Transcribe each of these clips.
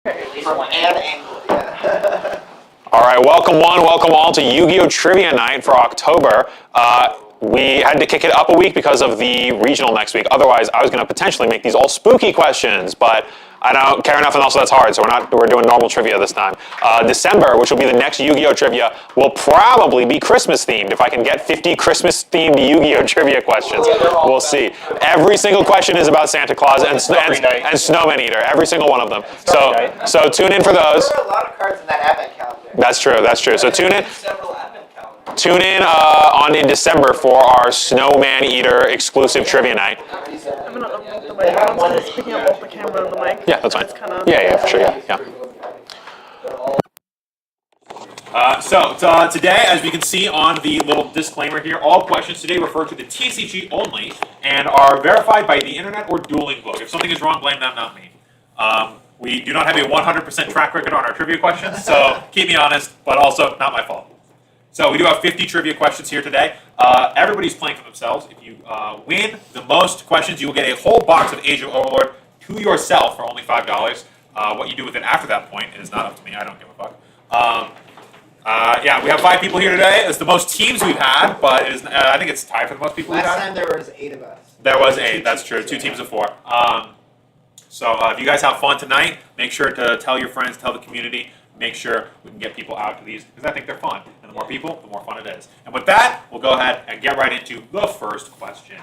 From an angle, yeah. All right, welcome one, welcome all to Yu-Gi-Oh! Trivia Night for October. We had to kick it up a week because of the regional next week. Otherwise, I was going to potentially make these all spooky questions, but I don't care enough, and also that's hard, so we're doing normal trivia this time. December, which will be the next Yu-Gi-Oh! Trivia, will probably be Christmas themed. If I can get 50 Christmas themed Yu-Gi-Oh! Trivia questions, we'll see. Every single question is about Santa Claus and Snowman Eater. Every single one of them. So tune in for those. There are a lot of cards in that advent calendar. That's true. That's true. So tune in. Several advent calendars. Tune in in December for our Snowman Eater exclusive trivia night. I'm gonna unplug the mic. I'm just picking up both the camera and the mic. Yeah, that's fine. It's kinda Yeah, for sure. Yeah. So today, as we can see on the little disclaimer here, all questions today refer to the TCG only and are verified by the internet or Dueling Book. If something is wrong, blame them, not me. We do not have a 100% track record on our trivia questions, so keep me honest, but also not my fault. So we do have 50 trivia questions here today. Everybody's playing for themselves. If you win the most questions, you will get a whole box of Age of Overlord to yourself for only $5. What you do with it after that point is not up to me. I don't give a fuck. Yeah, we have 5 people here today. It's the most teams we've had, but it is, I think it's tied for the most people we've had. Last time there was 8 of us. There was 8, that's true. 2 teams of 4. So if you guys have fun tonight, make sure to tell your friends, tell the community, make sure we can get people out to these, because I think they're fun. And the more people, the more fun it is. And with that, we'll go ahead and get right into the first question.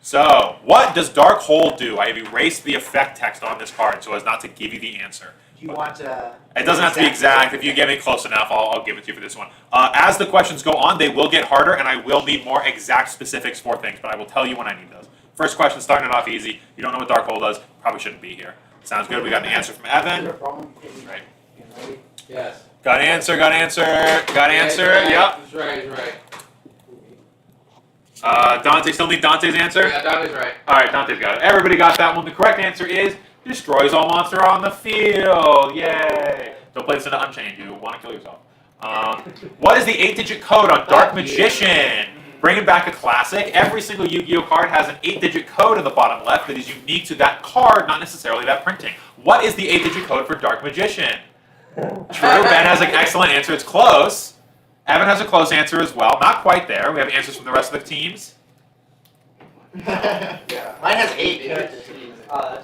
So, what does Dark Hole do? I have erased the effect text on this card so as not to give you the answer. Do you want It doesn't have to be exact. If you get me close enough, I'll give it to you for this one. As the questions go on, they will get harder, and I will need more exact specifics for things, but I will tell you when I need those. First question, starting it off easy. You don't know what Dark Hole does, probably shouldn't be here. Sounds good. We got an answer from Evan. Right. Yes. Got an answer. Yep. That's right. Dante, still need Dante's answer? Yeah, Dante's right. All right, Dante's got it. Everybody got that one. The correct answer is destroys all monster on the field. Yay. Don't play this into Unchained. You want to kill yourself. What is the 8-digit code on Dark Magician? Bringing back a classic. Every single Yu-Gi-Oh card has an 8-digit code in the bottom left that is unique to that card, not necessarily that printing. What is the 8-digit code for Dark Magician? True. Ben has an excellent answer. It's close. Evan has a close answer as well. Not quite there. We have answers from the rest of the teams. Yeah. Mine has 8.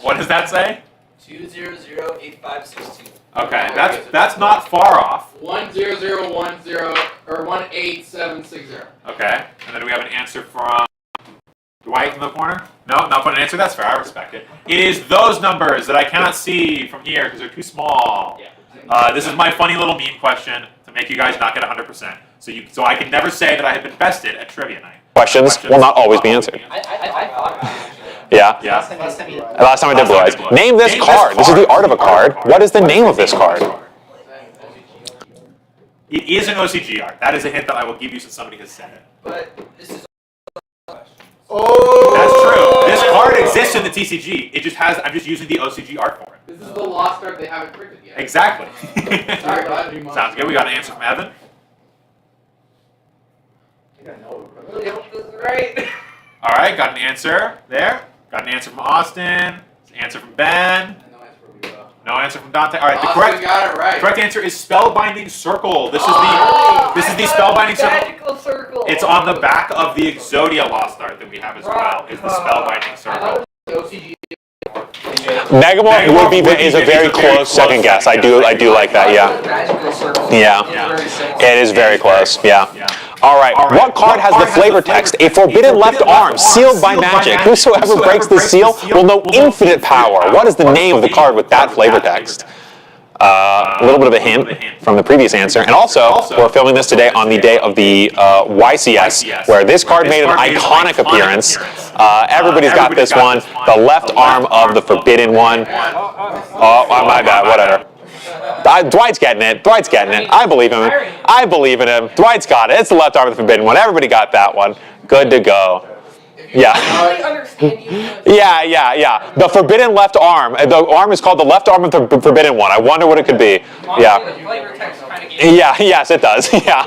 What does that say? 2008516. Okay, that's not far off. 10010 or 18760. Okay, and then we have an answer from Dwight in the corner. No, not put an answer. That's fair. I respect it. It is those numbers that I cannot see from here because they're too small. This is my funny little meme question to make you guys not get 100%. So I can never say that I have been bested at trivia night. Questions will not always be answered. I thought about it. Yeah. Last time I did Blue Eyes. Name this card. This is the art of a card. What is the name of this card? It is an OCG art. That is a hint that I will give you since somebody has said it. But this is That's true. This card exists in the TCG. It just has. I'm just using the OCG art for it. This is the lost art they haven't printed yet. Exactly. Sorry, bud. Sounds good. We got an answer from Evan. right. All right. Got an answer there. Got an answer from Austin. An answer from Ben. No answer from Dante. All right. The correct answer is Spellbinding Circle. This is the Spellbinding Magical circle. It's on the back of the Exodia Lost Art that we have as well. Is the Spellbinding Circle. Megamorph is a very close second guess. I do like that. Yeah. It is very close. Yeah. All right. What card has the flavor text? A forbidden left arm, sealed by magic. Whosoever breaks the seal will know infinite power. What is the name of the card with that flavor text? A little bit of a hint from the previous answer. And also, we're filming this today on the day of the YCS, where this card made an iconic appearance. Everybody's got this one. The left arm of the forbidden one. Oh, my bad. Whatever. Dwight's getting it. I believe in him. Dwight's got it. It's the left arm of the forbidden one. Everybody got that one. Good to go. Yeah. Yeah. The forbidden left arm. The arm is called the left arm of the forbidden one. I wonder what it could be. Yeah. Yes, it does. Yeah.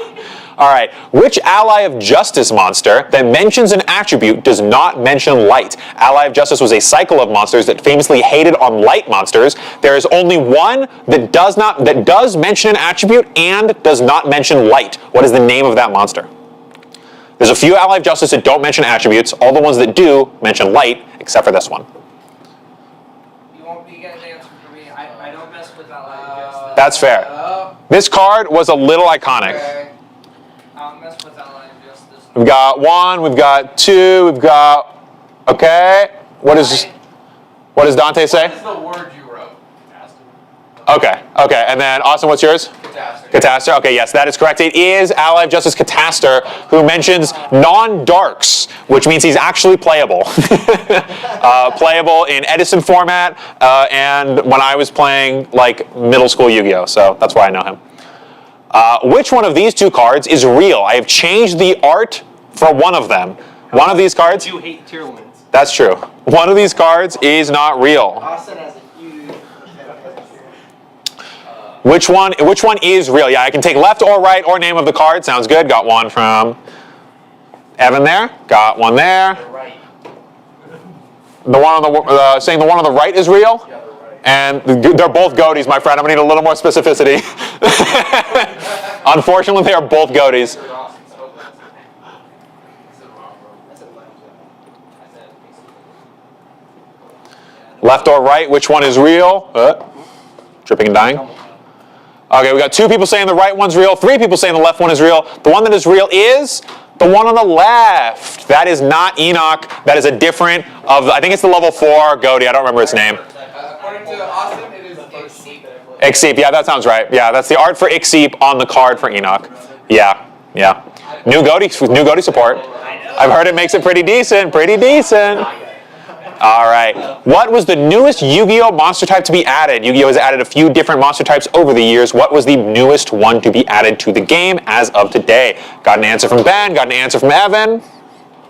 All right. Which Ally of Justice monster that mentions an attribute does not mention light? Ally of Justice was a cycle of monsters that famously hated on light monsters. There is only one that does mention an attribute and does not mention light. What is the name of that monster? There's a few Ally of Justice that don't mention attributes. All the ones that do mention light, except for this one. You won't be getting an answer from me. I don't mess with Ally of Justice. That's fair. This card was a little iconic. Okay. I don't mess with Ally of Justice. We've got 1, we've got 2, we've got, okay. What does Dante say? What's the word you wrote? Okay, and then Austin, what's yours? Catastor. Okay, yes, that is correct. It is Ally of Justice Catastor, who mentions non-darks, which means he's actually playable. Playable in Edison format, and when I was playing like middle school Yu-Gi-Oh, so that's why I know him. Which one of these two cards is real? I have changed the art for one of them. One of these cards. You hate tier wins. That's true. One of these cards is not real. Austin has a huge. Which one is real? Yeah, I can take left or right or name of the card. Sounds good. Got one from Evan there. Got one there. Right. The one on the saying the one on the right is real. And they're both goatees, my friend. I'm gonna need a little more specificity. Unfortunately, they are both goatees. Left or right, which one is real? Dripping and dying. Okay, we got 2 people saying the right one's real, 3 people saying the left one is real. The one that is real is the one on the left. That is not Enoch. That is a different I think it's the level 4 goatee. I don't remember its name. According to Austin, it is Ixeep. Ixeep, yeah, that sounds right. Yeah, that's the art for Ixeep on the card for Enoch. Yeah. New goatee support. I've heard it makes it pretty decent. All right. What was the newest Yu-Gi-Oh monster type to be added? Yu-Gi-Oh has added a few different monster types over the years. What was the newest one to be added to the game as of today? Got an answer from Ben. Got an answer from Evan.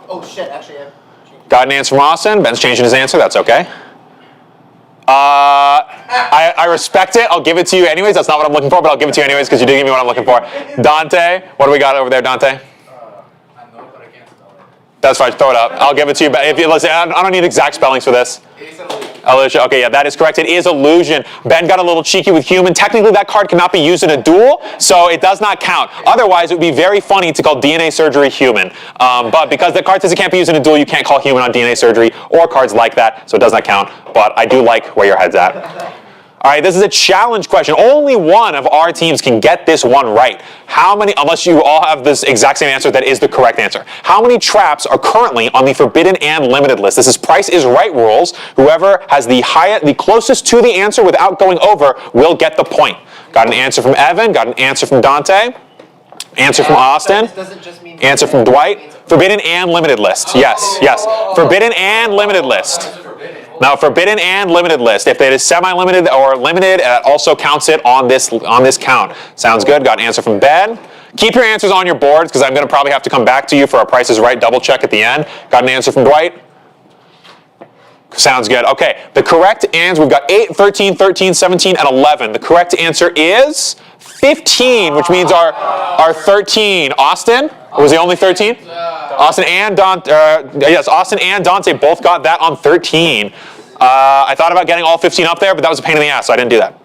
Oh shit! Actually, I've changed. Got an answer from Austin. Ben's changing his answer. That's okay. I respect it. I'll give it to you anyways. That's not what I'm looking for, but I'll give it to you anyways because you did give me what I'm looking for. Dante, what do we got over there, Dante? I know, but I can't spell it. That's fine. Throw it up. I'll give it to you. But if you listen, I don't need exact spellings for this. It's an illusion. Illusion. Okay, yeah, that is correct. It is illusion. Ben got a little cheeky with human. Technically, that card cannot be used in a duel, so it does not count. Otherwise, it would be very funny to call DNA surgery human. But because the card says it can't be used in a duel, you can't call human on DNA surgery or cards like that, so it does not count. But I do like where your head's at. All right, this is a challenge question. Only one of our teams can get this one right. How many, unless you all have this exact same answer that is the correct answer. How many traps are currently on the forbidden and limited list? This is Price is Right rules. Whoever has the closest to the answer without going over will get the point. Got an answer from Evan, got an answer from Dante, answer from Austin, Doesn't just mean answer from Dwight. Forbidden and limited list. Yes. Forbidden and limited list. Now, forbidden and limited list. If it is semi-limited or limited, it also counts it on this count. Sounds good. Got an answer from Ben. Keep your answers on your boards because I'm going to probably have to come back to you for a Price is Right double check at the end. Got an answer from Dwight. Sounds good. Okay, the correct answer, we've got 8, 13, 13, 17, and 11. The correct answer is 15, which means our 13. Austin? Was he only 13? Austin and Austin and Dante both got that on 13. I thought about getting all 15 up there, but that was a pain in the ass, so I didn't do that.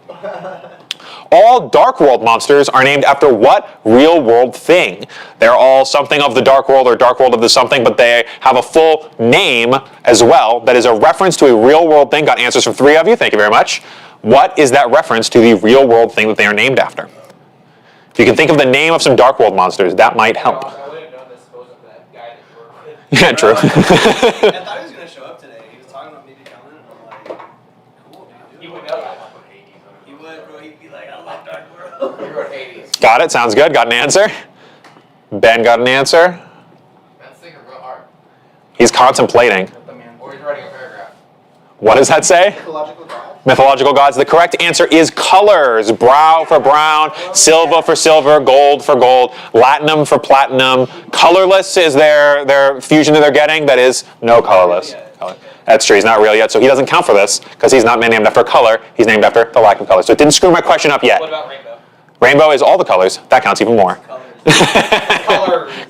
All Dark World monsters are named after what real world thing? They're all something of the Dark World or Dark World of the something, but they have a full name as well that is a reference to a real world thing. Got answers from 3 of you. Thank you very much. What is that reference to the real world thing that they are named after? If you can think of the name of some Dark World monsters, that might help. I would have known this goes up to that guy that you work with. Yeah, true. I thought he was gonna show up today. He was talking about maybe coming, and I'm like, cool, dude. You would know that. He would, bro. He'd be like, I love Dark World. You wrote Hades. Got it. Sounds good. Got an answer. Ben got an answer. That's thinking real hard. He's contemplating. Or he's writing a paragraph. What does that say? Mythological gods. Mythological gods. The correct answer is colors. Brow for brown, silver for silver, gold for gold, latinum for platinum. Colorless is their fusion that they're getting. That is no colorless. That's true. He's not real yet, so he doesn't count for this because he's not named after color. He's named after the lack of color. So it didn't screw my question up yet. What about Rainbow? Rainbow is all the colors. That counts even more. Colors.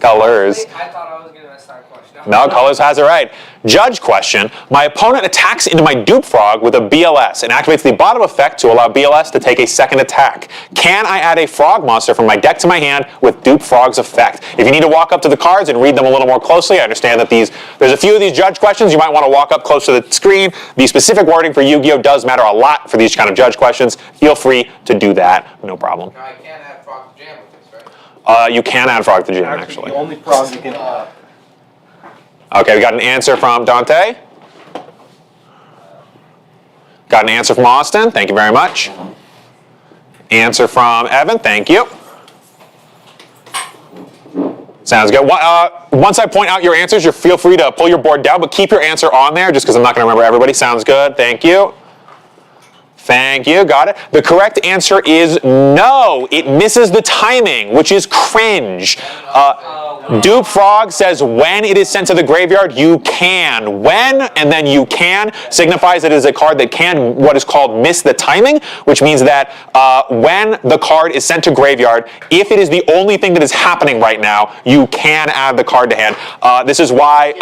Colors. I thought I was gonna miss that question. No, Colors has it right. Judge question. My opponent attacks into my Dupe Frog with a BLS and activates the bottom effect to allow BLS to take a second attack. Can I add a frog monster from my deck to my hand with Dupe Frog's effect? If you need to walk up to the cards and read them a little more closely, I understand that there's a few of these judge questions. You might want to walk up close to the screen. The specific wording for Yu-Gi-Oh! Does matter a lot for these kind of judge questions. Feel free to do that. No problem. No, I can't add Frog to Jam with this, right? You can add Frog to Jam, actually. The only frog you can have. Okay, we got an answer from Dante. Got an answer from Austin. Thank you very much. Answer from Evan. Thank you. Sounds good. Once I point out your answers, you feel free to pull your board down, but keep your answer on there just because I'm not going to remember everybody. Sounds good. Thank you. Thank you. Got it. The correct answer is no. It misses the timing, which is cringe. Dupe Frog says when it is sent to the graveyard, you can. When and then you can signifies that it is a card that can what is called miss the timing, which means that when the card is sent to graveyard, if it is the only thing that is happening right now, you can add the card to hand. This is why.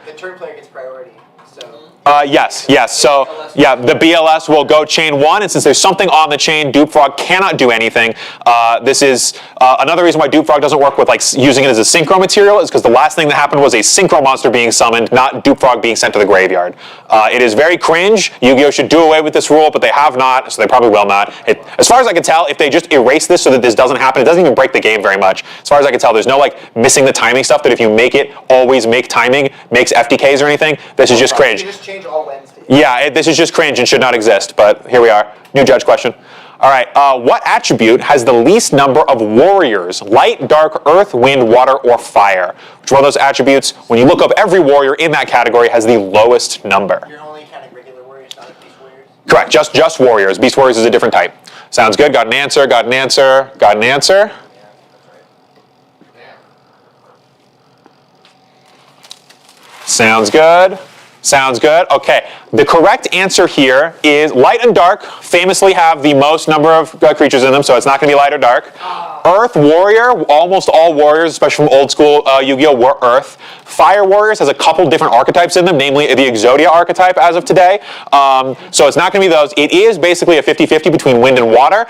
The turn player gets priority. So. Yes. So, yeah, the BLS will go chain 1, and since there's something on the chain, Dupe Frog cannot do anything. This is another reason why Dupe Frog doesn't work with like using it as a synchro material is because the last thing that happened was a synchro monster being summoned, not Dupe Frog being sent to the graveyard. It is very cringe. Yu-Gi-Oh! Should do away with this rule, but they have not, so they probably will not. As far as I can tell, if they just erase this so that this doesn't happen, it doesn't even break the game very much. As far as I can tell, there's no like missing the timing stuff that if you make it always make timing, makes FDKs or anything. This is just cringe. You just change all Wednesdays. Yeah, this is just cringe and should not exist, but here we are. New judge question. All right, what attribute has the least number of warriors? Light, dark, earth, wind, water, or fire? Which one of those attributes, when you look up every warrior in that category, has the lowest number? You're only counting regular warriors, not beast warriors? Correct, just warriors. Beast warriors is a different type. Sounds good, got an answer, got an answer, got an answer. Sounds good. Sounds good. Okay. The correct answer here is light and dark famously have the most number of creatures in them, so it's not going to be light or dark. Earth warrior, almost all warriors, especially from old school Yu-Gi-Oh! Were Earth. Fire warriors has a couple different archetypes in them, namely the Exodia archetype as of today. So it's not going to be those. It is basically a 50-50 between wind and water.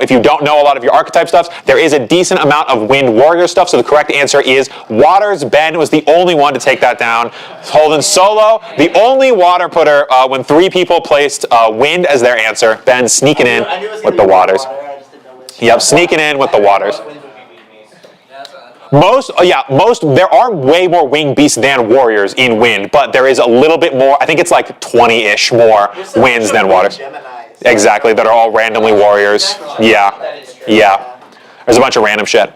If you don't know a lot of your archetype stuff, there is a decent amount of wind warrior stuff, so the correct answer is waters. Ben was the only one to take that down. Holden solo, the only water putter when 3 people placed wind as their answer. Ben sneaking in I knew it was with gonna the be waters. water, I just didn't know which. Yep, sneaking in with the waters. Wind would be me. Most, there are way more winged beasts than warriors in wind, but there is a little bit more, I think it's like 20-ish more There's so winds much than of waters. Geminis. Exactly, that are all randomly warriors. Yeah, yeah. There's a bunch of random shit.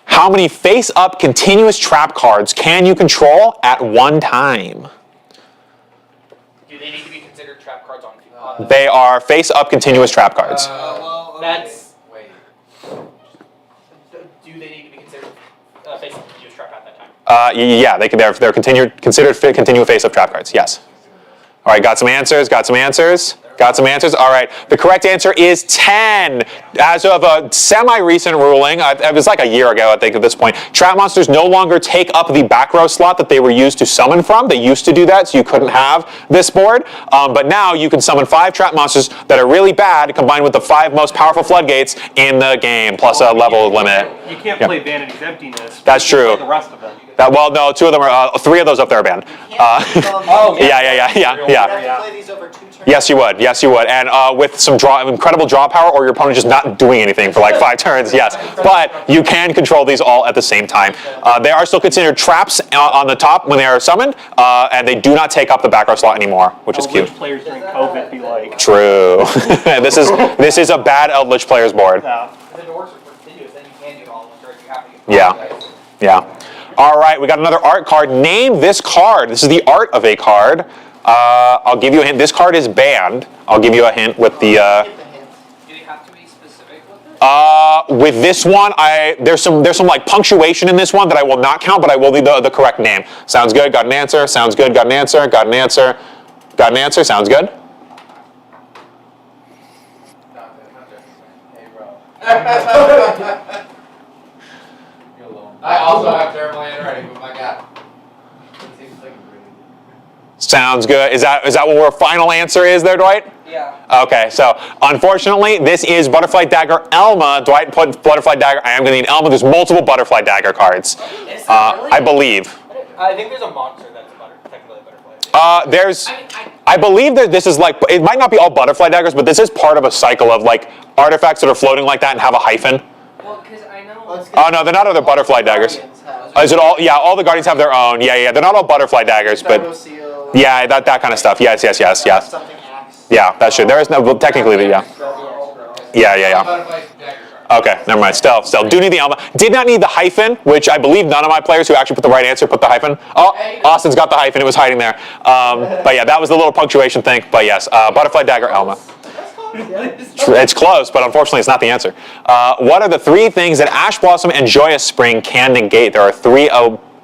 How many face-up continuous trap cards can you control at one time? Do they need to be considered trap cards on? They are face-up continuous trap cards. That's. Wait. Do they need to be considered face up continuous trap at that time? Yeah, they're considered continuous face-up trap cards, yes. All right, got some answers. All right, the correct answer is 10. As of a semi-recent ruling, it was like a year ago, I think, at this point, trap monsters no longer take up the back row slot that they were used to summon from. They used to do that, so you couldn't have this board. But now you can summon 5 trap monsters that are really bad, combined with the 5 most powerful floodgates in the game, plus a level limit. You can't Yeah. play Vanity's Emptiness. That's You can true. play the rest of them. Well, no, 2 of them are, 3 of those up there are banned. Oh, Yeah. You have to play these over 2 turns. Yes, you would, and with some incredible draw power, or your opponent just not doing anything for like 5 turns. Yes, but you can control these all at the same time. They are still considered traps on the top when they are summoned, and they do not take up the back row slot anymore, which is cute. Which players during COVID be like? True. this is a bad Eldritch players board. Yeah. If it works with continuous, then you can get all of them, or if you have to get Yeah. All right, we got another art card. Name this card. This is the art of a card. I'll give you a hint. This card is banned. I'll give you a hint with the. Get the hints. Do you have to be specific with it? With this one, there's some like punctuation in this one that I will not count, but I will need the correct name. Sounds good. Got an answer. Sounds good. Got an answer. Got an answer. Got an answer. Sounds good. Hey, bro. I also have Sounds good. Is that what our final answer is there, Dwight? Yeah. Okay, so unfortunately, this is Butterfly Dagger Elma. Dwight put Butterfly Dagger. I am going to need Elma. There's multiple Butterfly Dagger cards. Is there really? I believe. I think there's a monster that's technically a butterfly. There's. I mean, I believe that this is like, it might not be all Butterfly Daggers, but this is part of a cycle of like artifacts that are floating like that and have a hyphen. well, because I know. Oh no, they're not other Butterfly Daggers. Is it all? Yeah, all the Guardians have their own. Yeah, they're not all Butterfly Daggers, but Seal, yeah, that kind of stuff. Yes. something axe. Yeah, that's true. There is no, well, technically, yeah. Yeah. Butterfly dagger card. Okay, never mind. Still, do need the Elma. Did not need the hyphen, which I believe none of my players who actually put the right answer put the hyphen. Oh, Austin's got the hyphen. It was hiding there. But yeah, that was the little punctuation thing. But yes, Butterfly Dagger Elma. It's close, but unfortunately it's not the answer. What are the 3 things that Ash Blossom and Joyous Spring can negate? There are 3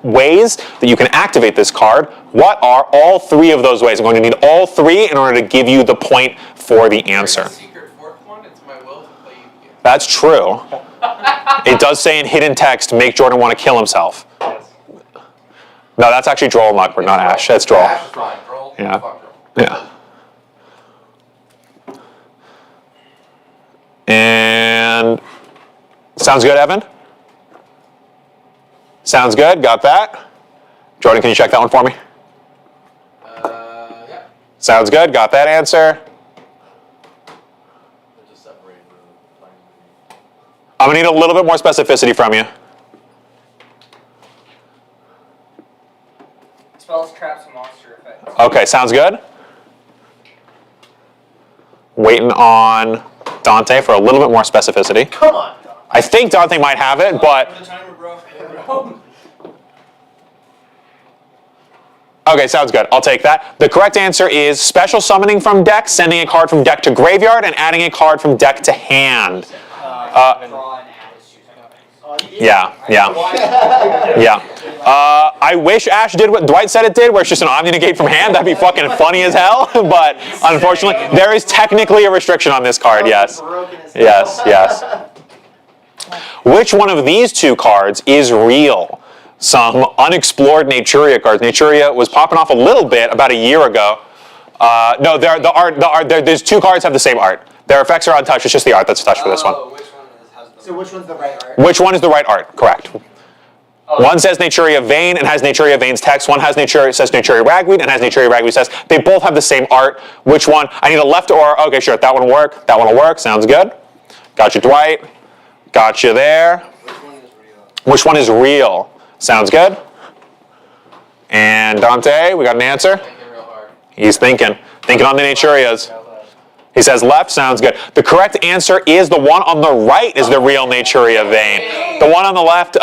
ways that you can activate this card. What are all 3 of those ways? I'm going to need all 3 in order to give you the point for the answer. Secret fourth one. It's my will to play you again. That's true. It does say in hidden text, make Jordan want to kill himself. No, that's actually Droll and Luckberg, not Ash. That's Droll. Ash is fine. Roll. Yeah. Fuck roll. Yeah. And sounds good, Evan? Sounds good. Got that. Jordan, can you check that one for me? Yeah. Sounds good. Got that answer. I'm gonna need a little bit more specificity from you. Spells, traps, and monster effects. Okay, sounds good. Waiting on Dante for a little bit more specificity. Come on, Don. I think Dante might have it, but The timer, bro. okay, sounds good. I'll take that. The correct answer is special summoning from deck, sending a card from deck to graveyard, and adding a card from deck to hand. Draw and add is 2 seconds. Yeah. I wish Ash did what Dwight said it did, where it's just an Omni Negate from hand. That'd be fucking funny as hell. But unfortunately, there is technically a restriction on this card. Yes. Broken as hell. Yes. Which one of these 2 cards is real? Some unexplored Naturia cards. Naturia was popping off a little bit about a year ago. No, there's 2 cards have the same art. Their effects are untouched. It's just the art that's touched for this one. So which one's the right art? Which one is the right art? Correct. One says Naturia Vein and has Naturia Vein's text. One has says Naturia Ragweed and has Naturia Ragweed's text. They both have the same art. Which one? I need a left or, okay, sure, that one will work. That one will work. Sounds good. Got you, Dwight. Got you there. Which one is real? Sounds good. And Dante, we got an answer? Thinking real hard. He's thinking on the Naturias. He says left, sounds good. The correct answer is the one on the right is the real Naturia Vein. The one on the left,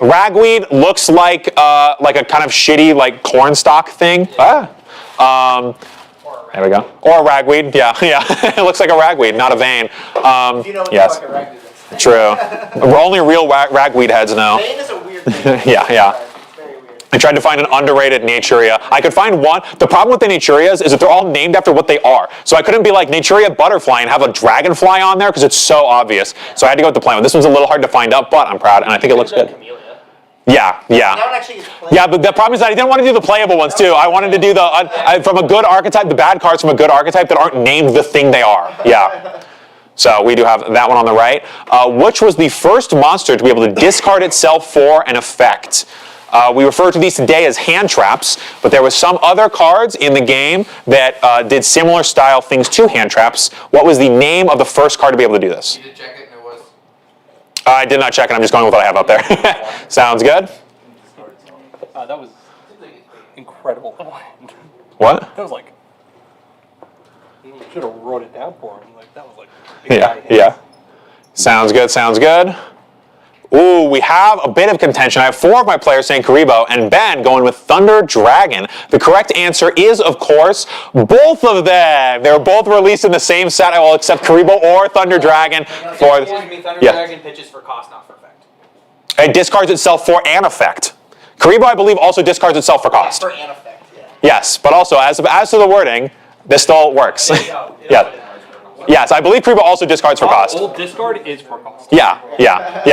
Ragweed looks like a kind of shitty like corn stalk thing. There we go. Or a ragweed, yeah. It looks like a ragweed, not a vein. If you know what the Yes, fuck a ragweed is. true. Only real ragweed heads know. Bane is a weird thing. Yeah. It's very weird. I tried to find an underrated Naturia. I could find one. The problem with the Naturias is that they're all named after what they are. So I couldn't be like Naturia Butterfly and have a dragonfly on there because it's so obvious. So I had to go with the plain one. This one's a little hard to find out, but I'm proud and I think it looks good. Camellia. Yeah. That one actually is playing. Yeah, but the problem is that I didn't want to do the playable ones too. I wanted to do from a good archetype, the bad cards from a good archetype that aren't named the thing they are. Yeah. So we do have that one on the right. Which was the first monster to be able to discard itself for an effect? We refer to these today as hand traps, but there was some other cards in the game that did similar style things to hand traps. What was the name of the first card to be able to do this? You did check it and it was. I did not check it. I'm just going with what I have up there. Sounds good. That was incredible. What? That was like, you should have wrote it down for him. Like that was like. Yeah. Sounds good. Ooh, we have a bit of contention. I have 4 of my players saying Karibo, and Ben going with Thunder Dragon. The correct answer is, of course, both of them. They were both released in the same set. I will accept Karibo or Thunder Dragon for. Excuse me, Thunder Yeah. Dragon pitches for cost, not for effect. It discards itself for an effect. Karibo, I believe, also discards itself for cost. For an effect, yeah. Yes, but also as to the wording, this still works. Yeah. Yes, I believe Karibo also discards for cost. Old discard is for cost. Yeah.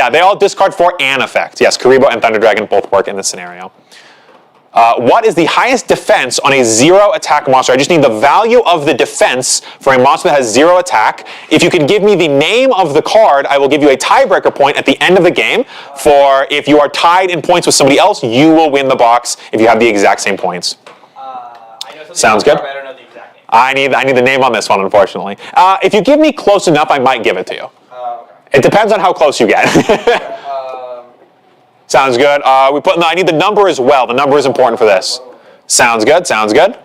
They all discard for an effect. Yes, Karibo and Thunder Dragon both work in this scenario. What is the highest defense on a 0 attack monster? I just need the value of the defense for a monster that has 0 attack. If you can give me the name of the card, I will give you a tiebreaker point at the end of the game. For if you are tied in points with somebody else, you will win the box if you have the exact same points. I know something Sounds about good. it, but I don't know the exact name. I need the name on this one, unfortunately. If you give me close enough, I might give it to you. Okay. It depends on how close you get. Sounds good. I need the number as well. The number is important for this. Sounds good. Sounds good.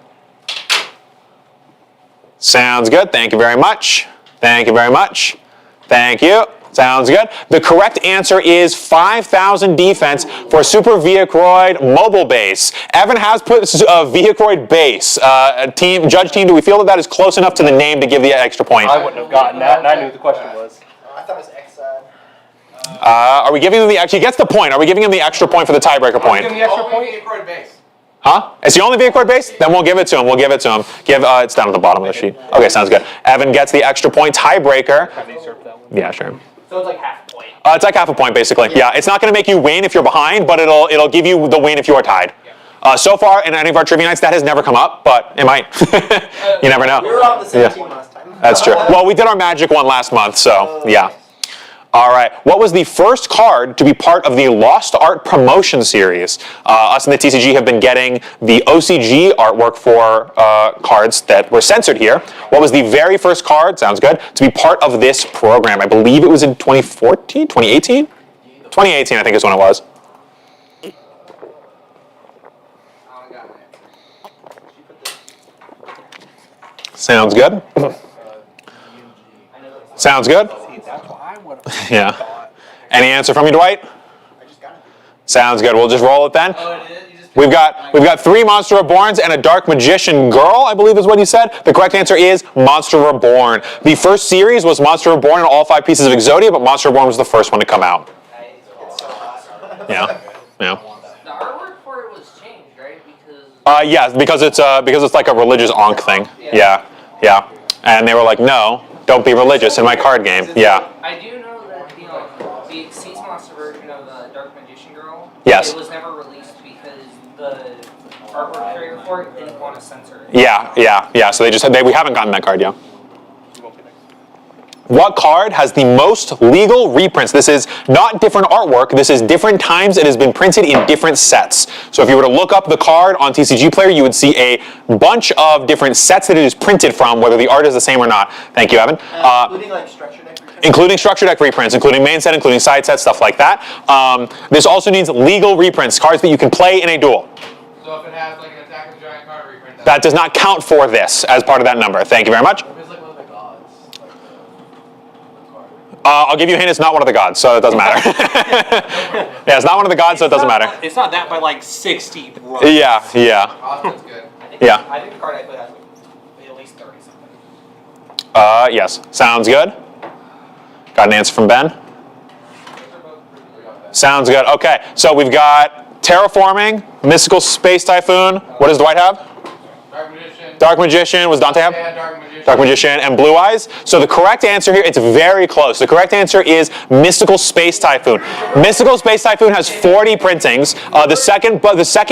Sounds good. Thank you very much. Thank you very much. Thank you. Sounds good. The correct answer is 5,000 defense for Super Viacroid mobile base. Evan has put Viacroid base. Judge team, do we feel that that is close enough to the name to give the extra point? I wouldn't have gotten that, and I knew what the question was. I thought it was Exide. Are we giving him the actually gets the point? Are we giving him the extra point for the tiebreaker point? Give me the extra point. Viacroid base. Huh? Is he only Viacroid base? Then we'll give it to him. We'll give it to him. It's down at the bottom of the sheet. Okay, sounds good. Evan gets the extra point tiebreaker. Have you served that one? Yeah, sure. So it's like half a point. It's like half a point basically. Yeah, it's not going to make you win if you're behind, but it'll give you the win if you are tied. So far in any of our trivia nights, that has never come up, but it might. You never know. We were on the same team last time. That's true. Well, we did our Magic one last month, so yeah. All right. What was the first card to be part of the Lost Art promotion series? Us and the TCG have been getting the OCG artwork for cards that were censored here. What was the very first card, sounds good, to be part of this program? I believe it was in 2014, 2018? 2018, I think is when it was. Sounds good. Sounds good. That's what I would have Yeah. thought. Any answer from you, Dwight? I just got it. Sounds good. We'll just roll it then. Oh, it is? You just We've got 3 Monster Reborns and a Dark Magician Girl, I believe is what you said. The correct answer is Monster Reborn. The first series was Monster Reborn and all 5 pieces of Exodia, but Monster Reborn was the first one to come out. It's so awesome. Yeah. Yeah. The artwork for it was changed, right? Because Yeah, because it's like a religious Ankh thing. Yeah. Yeah. And they were like, no, don't be religious in my card game. Yeah. I do know that the Seas Monster version of the Dark Magician Girl. Yes. It was never released because the artwork creator for it didn't want to censor it. Yeah. So we haven't gotten that card yet. What card has the most legal reprints? This is not different artwork. This is different times it has been printed in different sets. So if you were to look up the card on TCG Player, you would see a bunch of different sets that it is printed from, whether the art is the same or not. Thank you, Evan. Including like structure deck reprints. Including structure deck reprints, including main set, including side set, stuff like that. This also needs legal reprints, cards that you can play in a duel. So if it has like an Attack of the Giant card reprint, That does not count for this as part of that number. Thank you very much. it's like one of the gods. Like the card. I'll give you a hint, it's not one of the gods, so it doesn't matter. Yeah, it's not one of the gods, so it doesn't matter. It's not that by like 60. Yeah. Austin's good. Yeah. I think the card I put has like at least 30 something. Yes. Sounds good. Got an answer from Ben? Sounds good. Okay, so we've got Terraforming, Mystical Space Typhoon. What does Dwight have? Dark Magician. Dark Magician. Was Dante have? Yeah, Dark Magician. Dark Magician and Blue Eyes. So the correct answer here, it's very close. The correct answer is Mystical Space Typhoon. Mystical Space Typhoon has 40 printings. The second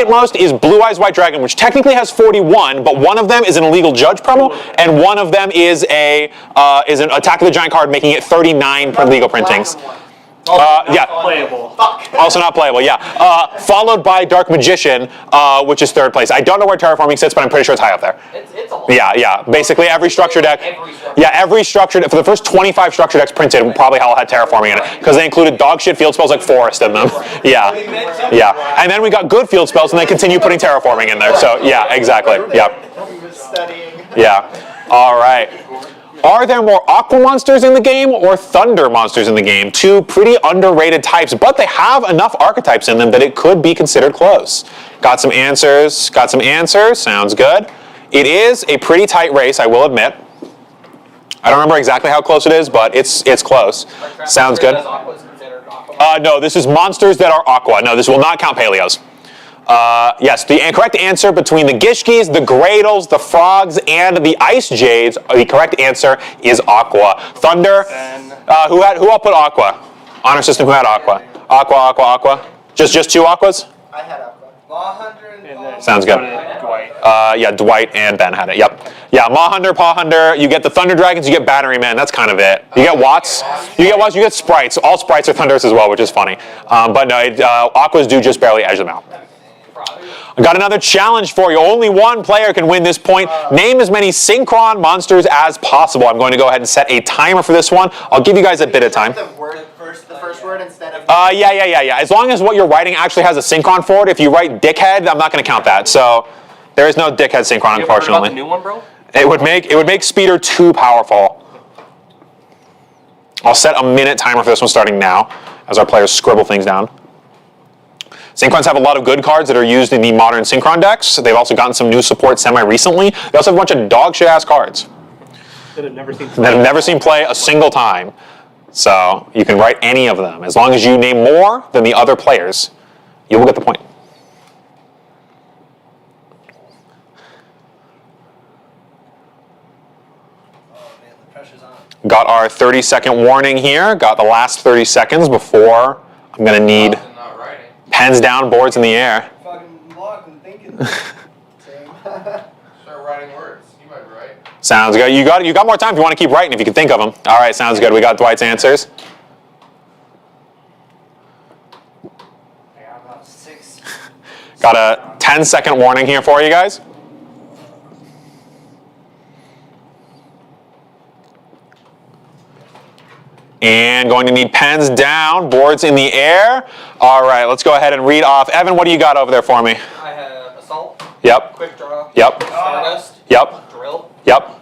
most is Blue Eyes White Dragon, which technically has 41, but one of them is an illegal judge promo, and one of them is an Attack of the Giant card, making it 39 legal printings. Yeah. Playable. Also not playable, yeah. Followed by Dark Magician, which is 3rd place. I don't know where Terraforming sits, but I'm pretty sure it's high up there. It's a lot. Yeah. Basically every structure deck. Every structure. Yeah, every structure deck. For the first 25 structure decks printed, probably all had Terraforming in it. Because they included dog shit field spells like Forest in them. Yeah. And then we got good field spells and they continue putting Terraforming in there. So yeah, exactly. Yeah. He was studying. Yeah. All right. Are there more Aqua monsters in the game or Thunder monsters in the game? 2 pretty underrated types, but they have enough archetypes in them that it could be considered close. Got some answers. Sounds good. It is a pretty tight race, I will admit. I don't remember exactly how close it is, but it's close. Sounds good. Aqua is considered aqua. No, this is monsters that are Aqua. No, this will not count Paleos. Yes, the correct answer between the Gishkis, the Gradles, the Frogs, and the Ice Jades, the correct answer is Aqua. Thunder, who all put Aqua? Honor system, who had Aqua? Aqua. Just 2 Aquas? I had Aqua. Maw-Hunter and And Paw. then Sounds so good. did Dwight. Yeah, Dwight and Ben had it. Yep. Yeah, Maw Hunter, Paw Hunter. You get the Thunder Dragons. You get Battery Men. That's kind of it. You get Watts. You get Watts. You get Sprites. All Sprites are Thunders as well, which is funny. But no, Aquas do just barely edge them out. I got another challenge for you. Only one player can win this point. Name as many Synchron monsters as possible. I'm going to go ahead and set a timer for this one. I'll give you guys a bit of time. The first word instead of. Yeah. As long as what you're writing actually has a Synchron for it. If you write Dickhead, I'm not going to count that. So there is no Dickhead Synchron, You ever heard about the unfortunately. new one, bro? It would make Speeder too powerful. I'll set a minute timer for this one starting now, as our players scribble things down. Synchrons have a lot of good cards that are used in the modern Synchron decks. They've also gotten some new support semi-recently. They also have a bunch of dog shit ass cards That have never seen. that have never seen play a single time. So you can write any of them. As long as you name more than the other players, you will get the point. Oh man, the pressure's on. Got our 30-second warning here. Got the last 30 seconds before I'm going to need Not writing. pens down, boards in the air. Fucking blocked and thinking. Same. Start writing words. You might be right. Sounds good. You got more time if you want to keep writing, if you can think of them. All right, sounds good. We got Dwight's answers. I got about 6. Got a 10-second warning here for you guys. And going to need pens down, boards in the air. All right, let's go ahead and read off. Evan, what do you got over there for me? I have Assault, Yep, Quick Draw, yep, Stardust, yep, Drill, yep,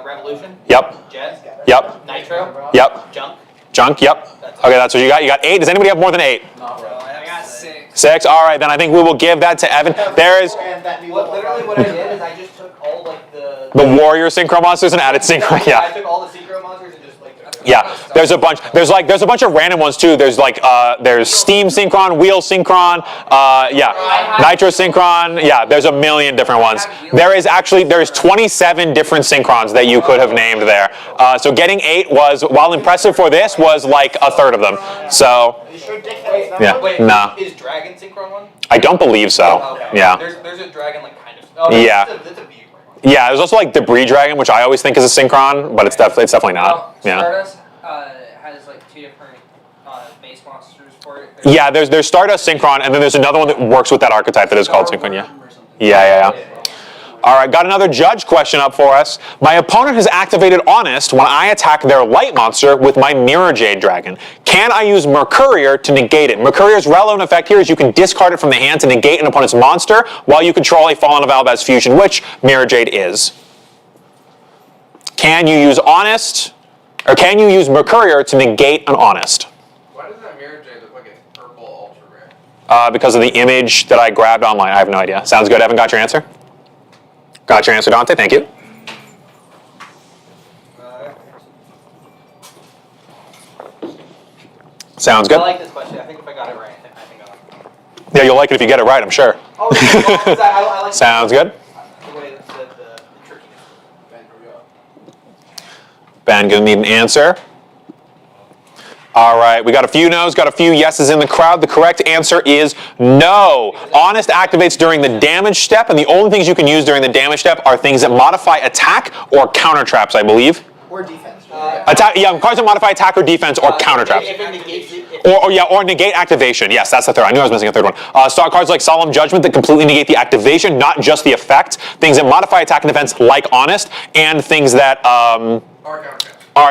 Revolution, yep, Jet, yep, Nitro, yep. Junk. Junk, yep. Okay, that's what you got. You got 8. Does anybody have more than 8? I got 6. 6. All right, then I think we will give that to Evan. There is And that new Literally what I did is I just took all like the Warrior Synchro monsters and added Synchro. I Yeah. took all the Synchro monsters and just like Yeah, there's a bunch. There's a bunch of random ones too. There's like there's Steam Synchron, Wheel Synchron, Nitro Synchron. Yeah, there's a million different ones. There's 27 different Synchrons that you could have named there. So getting 8 was, while impressive for this, was like a third of them. So You sure Dickhead's not yeah, one? Wait, nah, is Dragon Synchron one? I don't believe so. Okay. Yeah, There's a dragon like kind of. Oh, no, Yeah. That's a beauty one. yeah. There's also like Debris Dragon, which I always think is a Synchron, but it's definitely not. Yeah. Stardust has like 2 different base monsters for it. Yeah, there's Stardust Synchron, and then there's another one that works with that archetype that is called Synchron, yeah. Yeah. All right, got another judge question up for us. My opponent has activated Honest when I attack their light monster with my Mirror Jade Dragon. Can I use Mercurier to negate it? Mercurier's relevant effect here is you can discard it from the hand to negate an opponent's monster while you control a Fallen of Albaz fusion, which Mirror Jade is. Can you use Honest, or can you use Mercurier to negate an Honest? Why does that Mirror Jade look like it's purple ultra rare? Because of the image that I grabbed online. I have no idea. Sounds good. Evan, got your answer? Got your answer, Dante. Thank you. Sounds I good. like this question. I think if I got it right, I think I'll. Yeah, you'll like it if you get it right, I'm sure. Oh, yeah, 'cause I like Sounds good. the way that the trickiness. Ben, gonna need an answer. All right, we got a few no's, got a few yeses in the crowd. The correct answer is no. Honest activates during the damage step, and the only things you can use during the damage step are things that modify attack or counter traps, I believe. Or defense. Attack, yeah, cards that modify attack or defense or counter traps. If it negates it, Or negate activation. Yes, that's the third. I knew I was missing a third one. Star cards like Solemn Judgment that completely negate the activation, not just the effect. Things that modify attack and defense like Honest, and things that Or